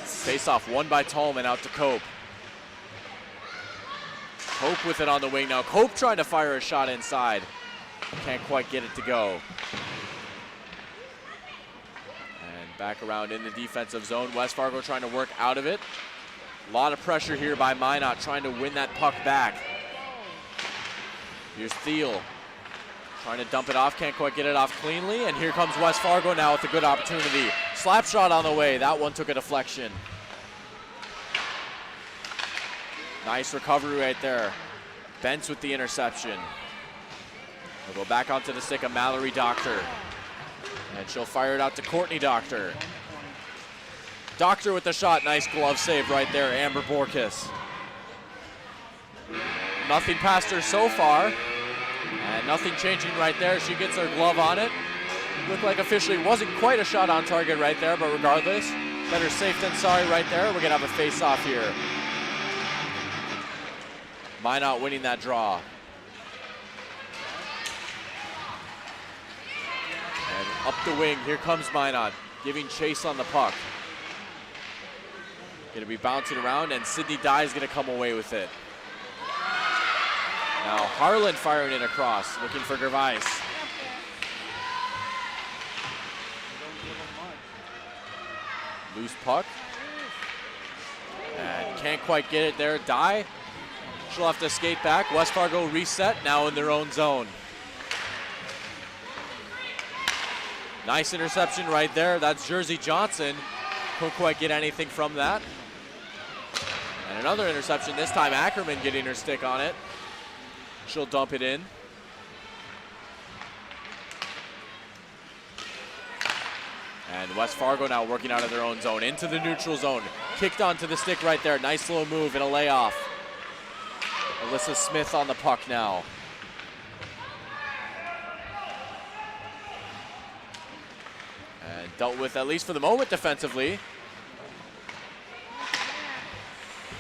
Face-off won by Tallman out to Cope. Cope with it on the wing now. Cope trying to fire a shot inside. Can't quite get it to go. And back around in the defensive zone. West Fargo trying to work out of it. A lot of pressure here by Minot trying to win that puck back. Here's Thiel. Trying to dump it off, can't quite get it off cleanly. And here comes West Fargo now with a good opportunity. Slap shot on the way. That one took a deflection. Nice recovery right there. Bentz with the interception. We'll go back onto the stick of Mallory Doctor. And she'll fire it out to Courtney Doctor. Doctor with the shot. Nice glove save right there, Amber Borkus. Nothing past her so far. And nothing changing right there. She gets her glove on it. Looked like officially wasn't quite a shot on target right there, but regardless, better safe than sorry right there. We're going to have a face-off here. Minot winning that draw. And up the wing, here comes Minot, giving chase on the puck. Going to be bouncing around, and Sydney Dye is going to come away with it. Now Harlan firing it across, looking for Gervais. Loose puck. And can't quite get it there. Dye. She'll have to skate back. West Fargo reset, now in their own zone. Nice interception right there. That's Jersey Johnson. Couldn't quite get anything from that. And another interception, this time Ackerman getting her stick on it. She'll dump it in. And West Fargo now working out of their own zone. Into the neutral zone. Kicked onto the stick right there. Nice slow move and a layoff. Alyssa Smith on the puck now. And dealt with, at least for the moment, defensively.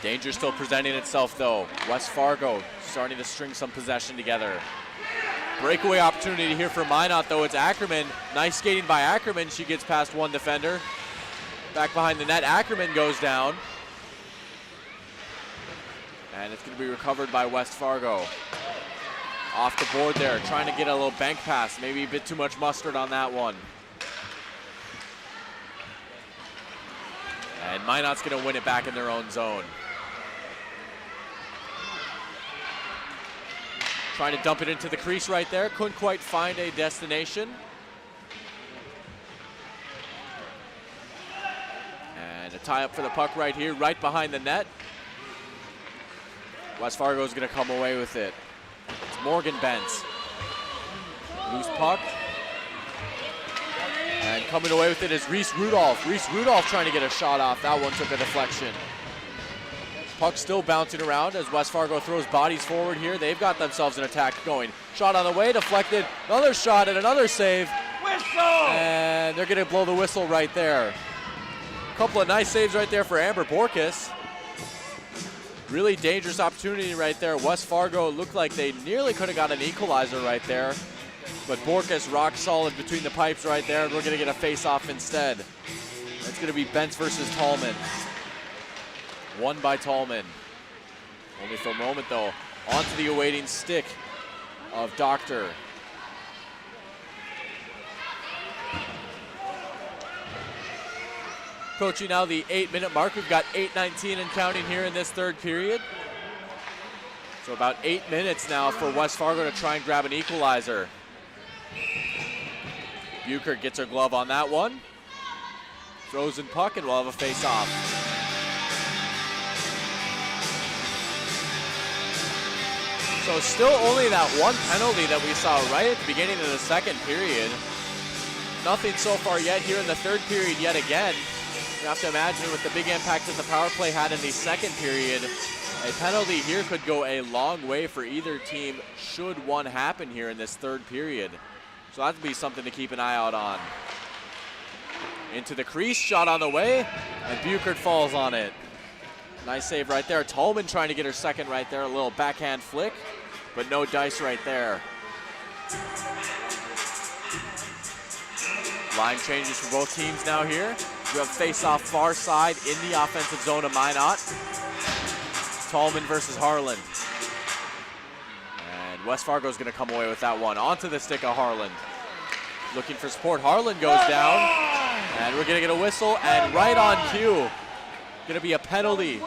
Danger still presenting itself, though. West Fargo starting to string some possession together. Breakaway opportunity here for Minot, though. It's Ackerman. Nice skating by Ackerman. She gets past one defender. Back behind the net, Ackerman goes down. And it's going to be recovered by West Fargo. Off the board there, trying to get a little bank pass. Maybe a bit too much mustard on that one. And Minot's going to win it back in their own zone. Trying to dump it into the crease right there. Couldn't quite find a destination. And a tie up for the puck right here, right behind the net. West Fargo is going to come away with it. It's Morgan Bentz. Loose puck. And coming away with it is Reese Rudolph. Reese Rudolph trying to get a shot off. That one took a deflection. Puck still bouncing around as West Fargo throws bodies forward here. They've got themselves an attack going. Shot on the way, deflected. Another shot and another save. Whistle! And they're going to blow the whistle right there. A couple of nice saves right there for Amber Borkus. Really dangerous opportunity right there. West Fargo looked like they nearly could have got an equalizer right there. But Borkus rock solid between the pipes right there, and we're going to get a face-off instead. It's going to be Bentz versus Tallman. Won by Tallman. Only for a moment, though. Onto the awaiting stick of Doctor. Approaching now the 8-minute mark. We've got 8:19 and counting here in this third period. So about 8 minutes now for West Fargo to try and grab an equalizer. Buchert gets her glove on that one. Throws in puck, and we'll have a face-off. So So still only that one penalty that we saw right at the beginning of the second period. Nothing so far yet here in the third period yet again. You have to imagine with the big impact that the power play had in the second period, a penalty here could go a long way for either team should one happen here in this third period. So that would be something to keep an eye out on. Into the crease, shot on the way, and Buchert falls on it. Nice save right there. Tolman trying to get her second right there. A little backhand flick, but no dice right there. Line changes for both teams now here. We have face-off far side in the offensive zone of Minot. Tolman versus Harlan. And West Fargo's gonna come away with that one. Onto the stick of Harlan. Looking for support, Harlan goes down. And we're gonna get a whistle, and right on cue. Gonna be a penalty.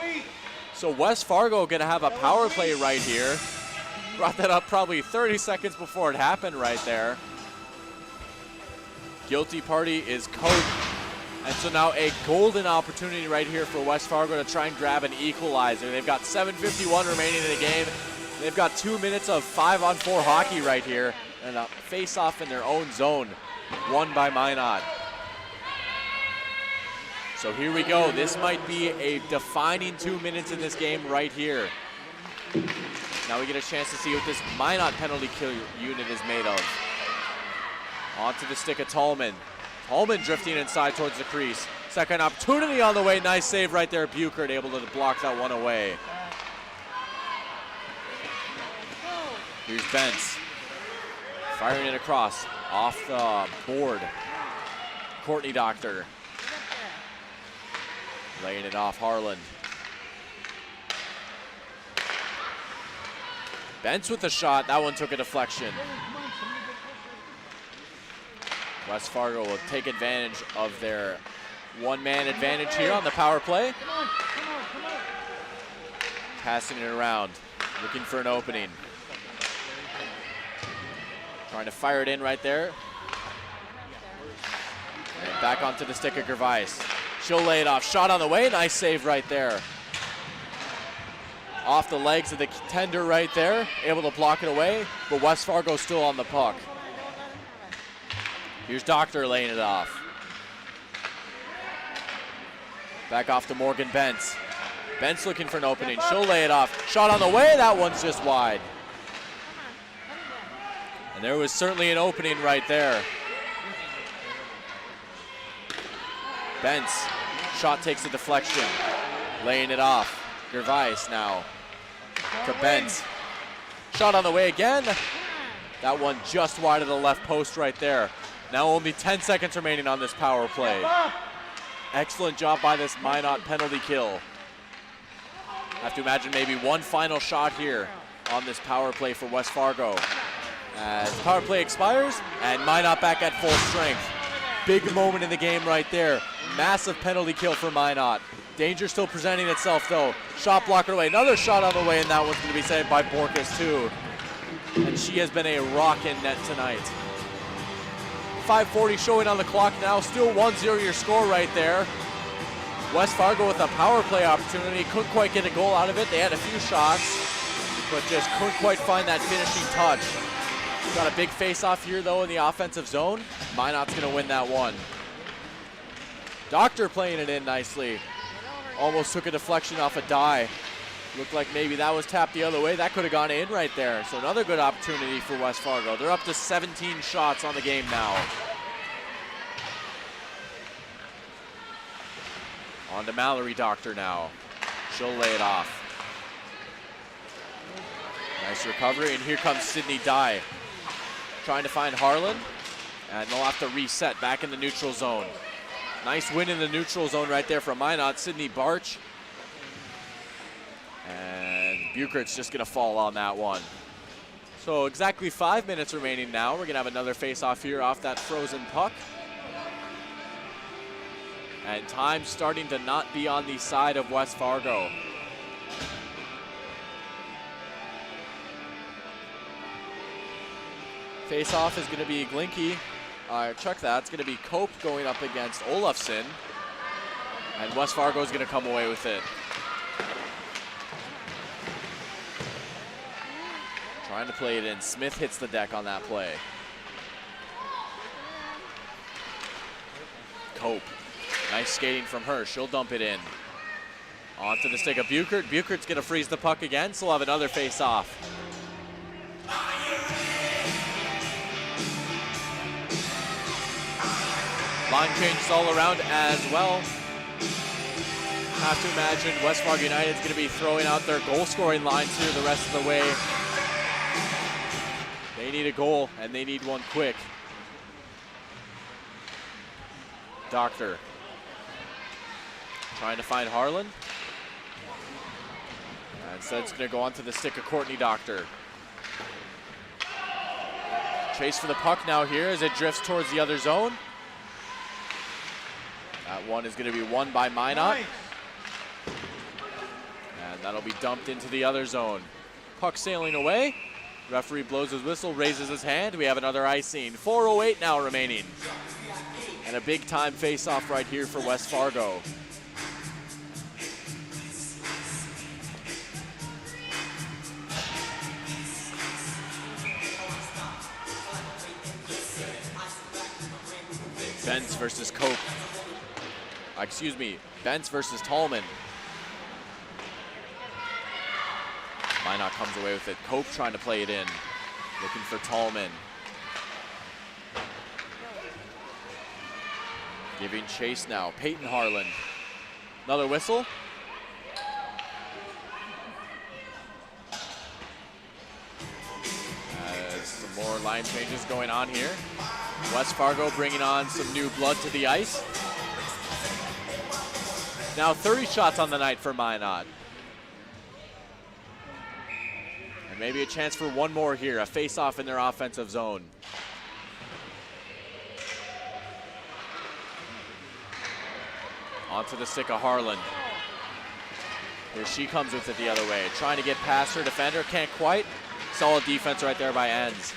So West Fargo gonna have a power play right here. Brought that up probably 30 seconds before it happened right there. Guilty party is Coach. And so now a golden opportunity right here for West Fargo to try and grab an equalizer. They've got 7:51 remaining in the game. They've got 2 minutes of 5-on-4 hockey right here. And a face-off in their own zone, won by Minot. So here we go. This might be a defining 2 minutes in this game right here. Now we get a chance to see what this Minot penalty kill unit is made of. Onto the stick of Tolman. Tolman drifting inside towards the crease. Second opportunity on the way. Nice save right there. Buchert able to block that one away. Here's Bentz. Firing it across. Off the board. Courtney Doctor. Laying it off Harlan. Bentz with the shot. That one took a deflection. West Fargo will take advantage of their one-man advantage here on the power play. Passing it around, looking for an opening. Trying to fire it in right there. And back onto the stick of Gervais. She'll lay it off. Shot on the way. Nice save right there. Off the legs of the tender right there. Able to block it away, but West Fargo still on the puck. Here's Doctor laying it off. Back off to Morgan Bentz. Bentz looking for an opening. She'll lay it off. Shot on the way. That one's just wide. And there was certainly an opening right there. Bentz. Shot takes a deflection. Laying it off. Gervais now to Bentz. Shot on the way again. That one just wide of the left post right there. Now only 10 seconds remaining on this power play. Excellent job by this Minot penalty kill. I have to imagine maybe one final shot here on this power play for West Fargo. As power play expires, and Minot back at full strength. Big moment in the game right there. Massive penalty kill for Minot. Danger still presenting itself though. Shot blocked away. Another shot on the way, and that one's going to be saved by Borkus too. And she has been a rock in net tonight. 5:40 showing on the clock now. Still 1-0 your score right there. West Fargo with a power play opportunity. Couldn't quite get a goal out of it. They had a few shots, but just couldn't quite find that finishing touch. Got a big face-off here though in the offensive zone. Minot's going to win that one. Doctor playing it in nicely. Almost took a deflection off a die. Looked like maybe that was tapped the other way. That could have gone in right there. So another good opportunity for West Fargo. They're up to 17 shots on the game now. On to Mallory Doctor now. She'll lay it off. Nice recovery, and here comes Sydney Dye. Trying to find Harlan, and they'll have to reset back in the neutral zone. Nice win in the neutral zone right there from Minot. Sydney Barch. And Buchert's just going to fall on that one. So exactly 5 minutes remaining now. We're going to have another face-off here off that frozen puck. And time starting to not be on the side of West Fargo. Face-off is going to be Glinke. Check that. It's going to be Cope going up against Olafson. And West Fargo is going to come away with it. Trying to play it in. Smith hits the deck on that play. Cope. Nice skating from her. She'll dump it in. Onto the stick of Buchert. Buchert's going to freeze the puck again, so we'll have another face-off. Line changes all around as well. Have to imagine West Fargo United's going to be throwing out their goal-scoring lines here the rest of the way. They need a goal, and they need one quick. Doctor trying to find Harlan. And instead it's going to go onto the stick of Courtney Doctor. Chase for the puck now here as it drifts towards the other zone. That one is going to be won by Minot. And that'll be dumped into the other zone. Puck sailing away. Referee blows his whistle, raises his hand. We have another icing. 4:08 now remaining. And a big time face-off right here for West Fargo. Benz versus Cope. Excuse me, Benz versus Tallman. Minot comes away with it. Cope trying to play it in. Looking for Tallman. Giving chase now. Peyton Harlan. Another whistle. Some more line changes going on here. West Fargo bringing on some new blood to the ice. Now 30 shots on the night for Minot. And maybe a chance for one more here, a face-off in their offensive zone. Onto the stick of Harlan. Here she comes with it the other way, trying to get past her defender, can't quite. Solid defense right there by Enns.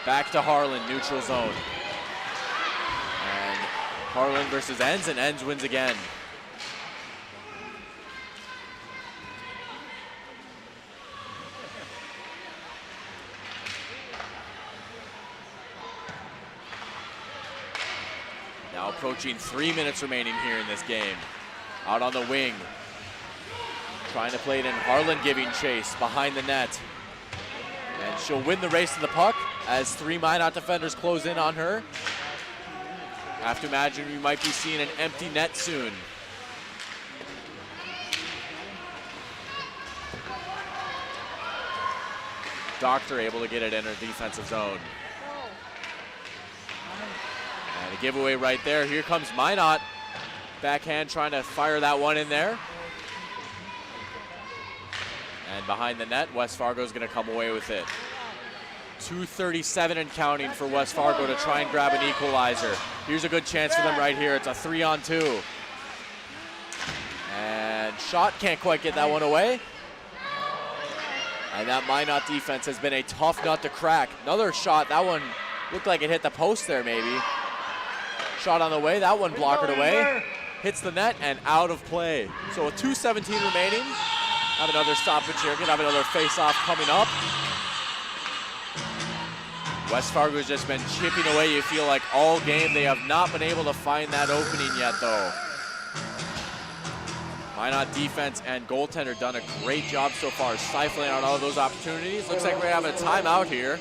Back to Harlan, neutral zone. And Harlan versus Enns, and Enns wins again. Now approaching 3 minutes remaining here in this game. Out on the wing. Trying to play it in. Harlan giving chase behind the net. And she'll win the race to the puck as 3 Minot defenders close in on her. I have to imagine we might be seeing an empty net soon. Doctor able to get it in her defensive zone. And a giveaway right there. Here comes Minot. Backhand trying to fire that one in there. And behind the net, West Fargo's going to come away with it. 2:37 and counting for West Fargo to try and grab an equalizer. Here's a good chance for them right here. It's a 3-on-2. And Schott can't quite get that one away. And that Minot defense has been a tough nut to crack. Another shot. That one looked like it hit the post there maybe. Shot on the way. That one blockered away. Hits the net and out of play. So with 2:17 remaining. Have another stoppage here. Gonna have another face-off coming up. West Fargo's just been chipping away, you feel like, all game. They have not been able to find that opening yet, though. Minot defense and goaltender done a great job so far, stifling out all of those opportunities. Looks like we're having a timeout here.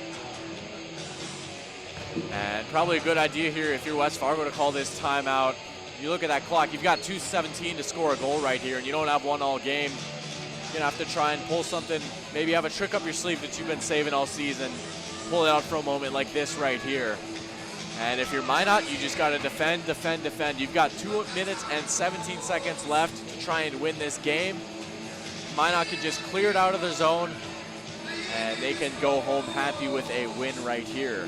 And probably a good idea here if you're West Fargo to call this timeout. You look at that clock, you've got 2:17 to score a goal right here, and you don't have one all game. You're gonna have to try and pull something, maybe have a trick up your sleeve that you've been saving all season. Pull it out for a moment like this right here. And if you're Minot, you just gotta defend, defend, defend. You've got 2 minutes and 17 seconds left to try and win this game. Minot can just clear it out of the zone, and they can go home happy with a win right here.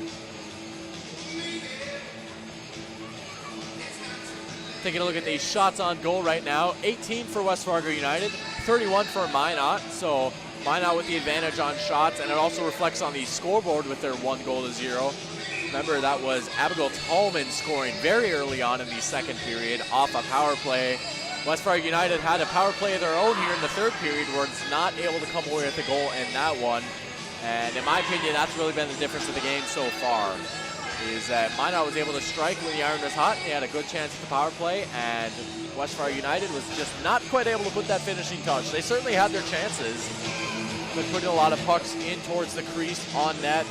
Taking a look at these shots on goal right now. 18 for West Fargo United, 31 for Minot. So Minot with the advantage on shots, and it also reflects on the scoreboard with their 1-0. Remember, that was Abigail Tallman scoring very early on in the second period off a power play. West Fargo United had a power play of their own here in the third period where it's not able to come away with a goal in that one. And in my opinion, that's really been the difference of the game so far, is that Minot was able to strike when the iron was hot. They had a good chance at the power play, and West Fargo United was just not quite able to put that finishing touch. They certainly had their chances. Been putting a lot of pucks in towards the crease on net.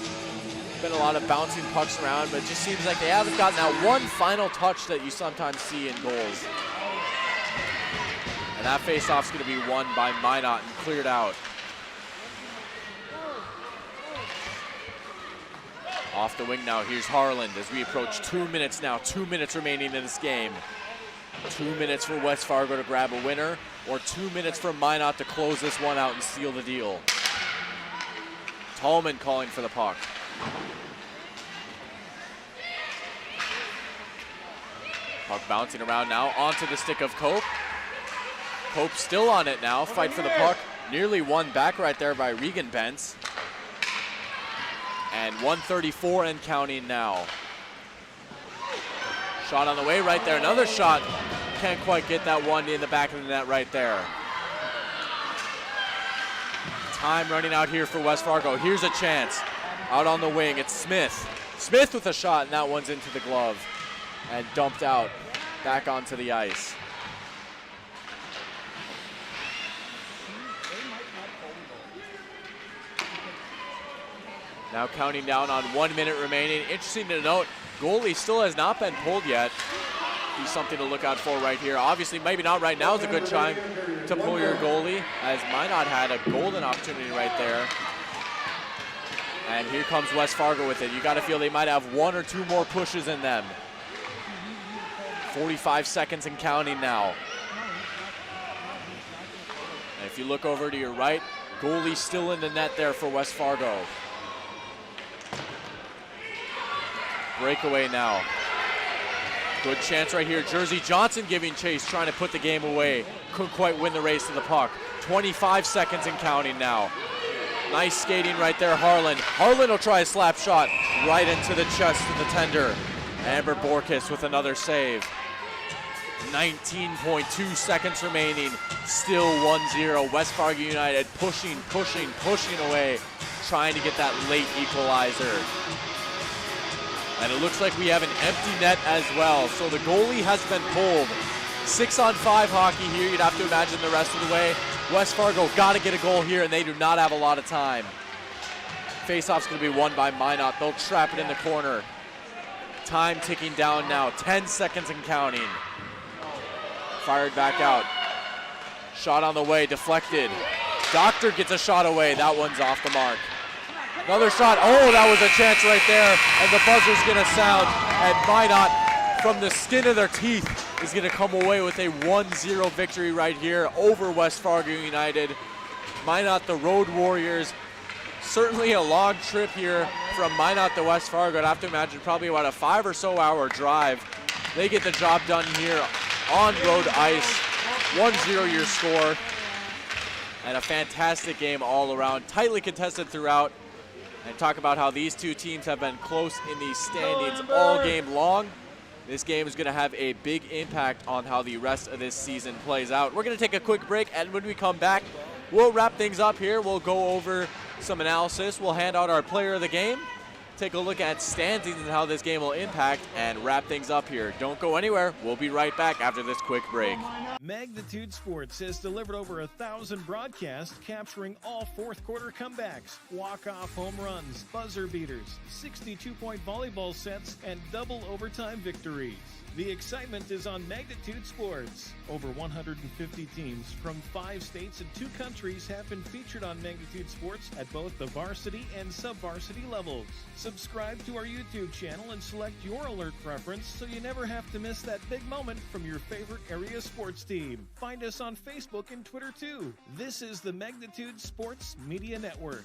Been a lot of bouncing pucks around, but it just seems like they haven't gotten that one final touch that you sometimes see in goals. And that faceoff's going to be won by Minot and cleared out. Off the wing now, here's Harland as we approach 2 minutes now. 2 minutes remaining in this game. 2 minutes for West Fargo to grab a winner, or 2 minutes for Minot to close this one out and seal the deal. Tallman calling for the puck. Puck bouncing around now onto the stick of Cope. Cope still on it now, fight for the puck. Nearly won back right there by Regan Bentz. And 134 and counting now. Shot on the way right there, another shot. Can't quite get that one in the back of the net right there. Time running out here for West Fargo. Here's a chance. Out on the wing, it's Smith. Smith with a shot, and that one's into the glove. And dumped out, back onto the ice. Now counting down on 1 minute remaining. Interesting to note, goalie still has not been pulled yet. Be something to look out for right here. Obviously, maybe not right now is a good time to pull your goalie, as Minot had a golden opportunity right there. And here comes West Fargo with it. You got to feel they might have one or two more pushes in them. 45 seconds and counting now. And if you look over to your right, goalie still in the net there for West Fargo. Breakaway now. Good chance right here. Jersey Johnson giving chase, trying to put the game away. Couldn't quite win the race to the puck. 25 seconds and counting now. Nice skating right there, Harlan. Harlan will try a slap shot right into the chest of the tender. Amber Borkus with another save. 19.2 seconds remaining. Still 1-0. West Fargo United pushing away, trying to get that late equalizer. And it looks like we have an empty net as well. So the goalie has been pulled. 6-on-5 hockey here. You'd have to imagine the rest of the way. West Fargo got to get a goal here, and they do not have a lot of time. Faceoff's going to be won by Minot. They'll trap it in the corner. Time ticking down now. 10 seconds and counting. Fired back out. Shot on the way, deflected. Doctor gets a shot away. That one's off the mark. Another shot. Oh, that was a chance right there. And the buzzer's going to sound. And Minot, from the skin of their teeth, is going to come away with a 1-0 victory right here over West Fargo United. Minot, the Road Warriors. Certainly a long trip here from Minot to West Fargo. I'd have to imagine probably about a 5 or so hour drive. They get the job done here on road ice. 1-0 your score. And a fantastic game all around. Tightly contested throughout. And talk about how these two teams have been close in these standings all game long. This game is going to have a big impact on how the rest of this season plays out. We're going to take a quick break, and when we come back, we'll wrap things up here. We'll go over some analysis. We'll hand out our player of the game, take a look at standings and how this game will impact, and wrap things up here. Don't go anywhere. We'll be right back after this quick break. Magnitude Sports has delivered over 1,000 broadcasts capturing all fourth quarter comebacks, walk-off home runs, buzzer beaters, 62-point volleyball sets, and double overtime victories. The excitement is on Magnitude Sports. Over 150 teams from 5 states and 2 countries have been featured on Magnitude Sports at both the varsity and sub-varsity levels. Subscribe to our YouTube channel and select your alert preference so you never have to miss that big moment from your favorite area sports team. Find us on Facebook and Twitter too. This is the Magnitude Sports Media Network.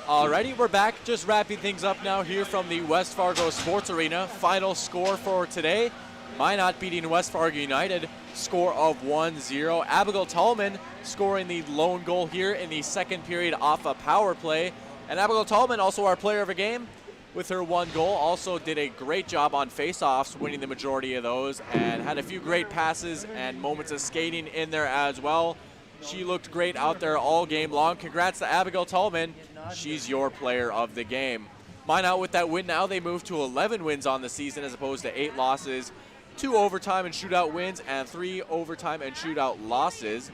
Alrighty, we're back. Just wrapping things up now here from the West Fargo Sports Arena. Final score for today, Minot beating West Fargo United, score of 1-0. Abigail Tallman scoring the lone goal here in the second period off a power play. And Abigail Tallman, also our player of the game, with her 1 goal, also did a great job on face-offs, winning the majority of those, and had a few great passes and moments of skating in there as well. She looked great out there all game long. Congrats to Abigail Tallman. She's your player of the game. Minot with that win now, they move to 11 wins on the season as opposed to 8 losses, 2 overtime and shootout wins, and 3 overtime and shootout losses.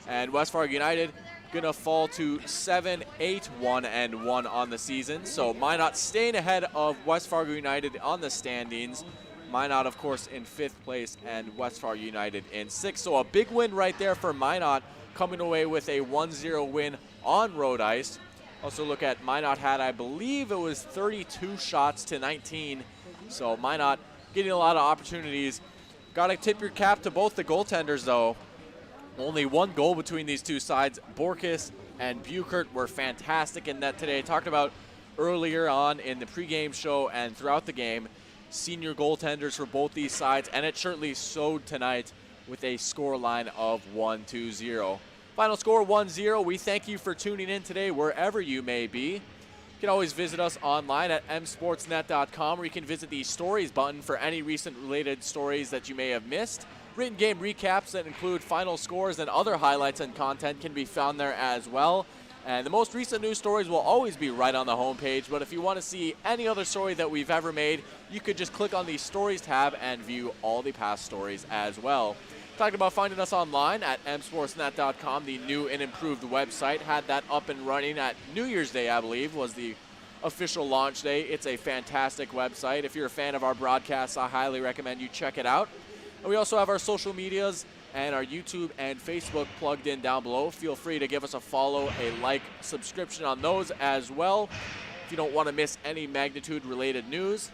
And West Fargo United going to fall to 7-8-1-1 on the season. So Minot staying ahead of West Fargo United on the standings. Minot, of course, in 5th place and West Fargo United in 6th. So a big win right there for Minot, coming away with a 1-0 win on road ice. Also look at Minot had, I believe it was 32 shots to 19. So Minot getting a lot of opportunities. Got to tip your cap to both the goaltenders, though. Only 1 goal between these two sides. Borkus and Buchert were fantastic in net today. Talked about earlier on in the pregame show and throughout the game, senior goaltenders for both these sides, and it certainly showed tonight with a score line of 1-2-0. Final score 1-0. We thank you for tuning in today wherever you may be. You can always visit us online at msportsnet.com, where you can visit the stories button for any recent related stories that you may have missed. Written game recaps that include final scores and other highlights and content can be found there as well. And the most recent news stories will always be right on the homepage, but if you want to see any other story that we've ever made, you could just click on the Stories tab and view all the past stories as well. Talking about finding us online at msportsnet.com, the new and improved website. Had that up and running at New Year's Day, I believe, was the official launch day. It's a fantastic website. If you're a fan of our broadcasts, I highly recommend you check it out. And we also have our social medias and our YouTube and Facebook plugged in down below. Feel free to give us a follow, a like, subscription on those as well if you don't want to miss any magnitude-related news.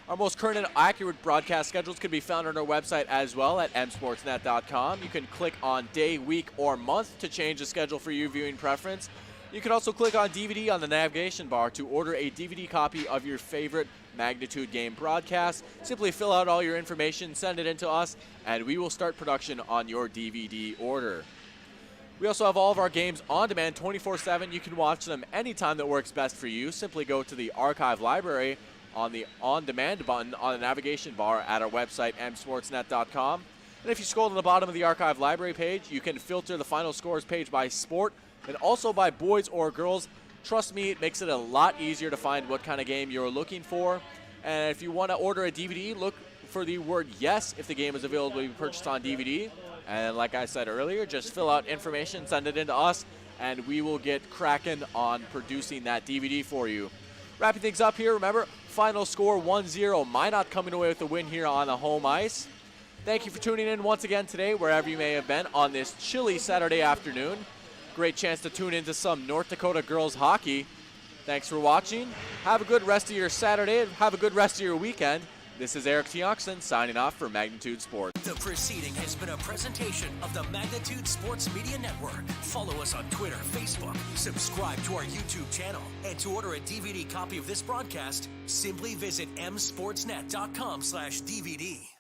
Our most current and accurate broadcast schedules can be found on our website as well at msportsnet.com. You can click on day, week, or month to change the schedule for your viewing preference. You can also click on DVD on the navigation bar to order a DVD copy of your favorite Magnitude game broadcast. Simply fill out all your information, send it in to us, and we will start production on your DVD order. We also have all of our games on demand 24/7. You can watch them anytime that works best for you. Simply go to the archive library on the on-demand button on the navigation bar at our website, msportsnet.com. And if you scroll to the bottom of the archive library page, you can filter the final scores page by sport and also by boys or girls. Trust me, it makes it a lot easier to find what kind of game you're looking for. And if you want to order a DVD, look for the word yes if the game is available to be purchased on DVD. And like I said earlier, just fill out information, send it in to us, and we will get cracking on producing that DVD for you. Wrapping things up here, remember, final score 1-0. Minot coming away with the win here on the home ice. Thank you for tuning in once again today, wherever you may have been on this chilly Saturday afternoon. Great chance to tune into some North Dakota girls hockey. Thanks for watching. Have a good rest of your Saturday and have a good rest of your weekend. This is Eric Tiongson signing off for Magnitude Sports. The proceeding has been a presentation of the Magnitude Sports Media Network. Follow us on Twitter, Facebook, subscribe to our YouTube channel, and to order a DVD copy of this broadcast, simply visit msportsnet.com/DVD.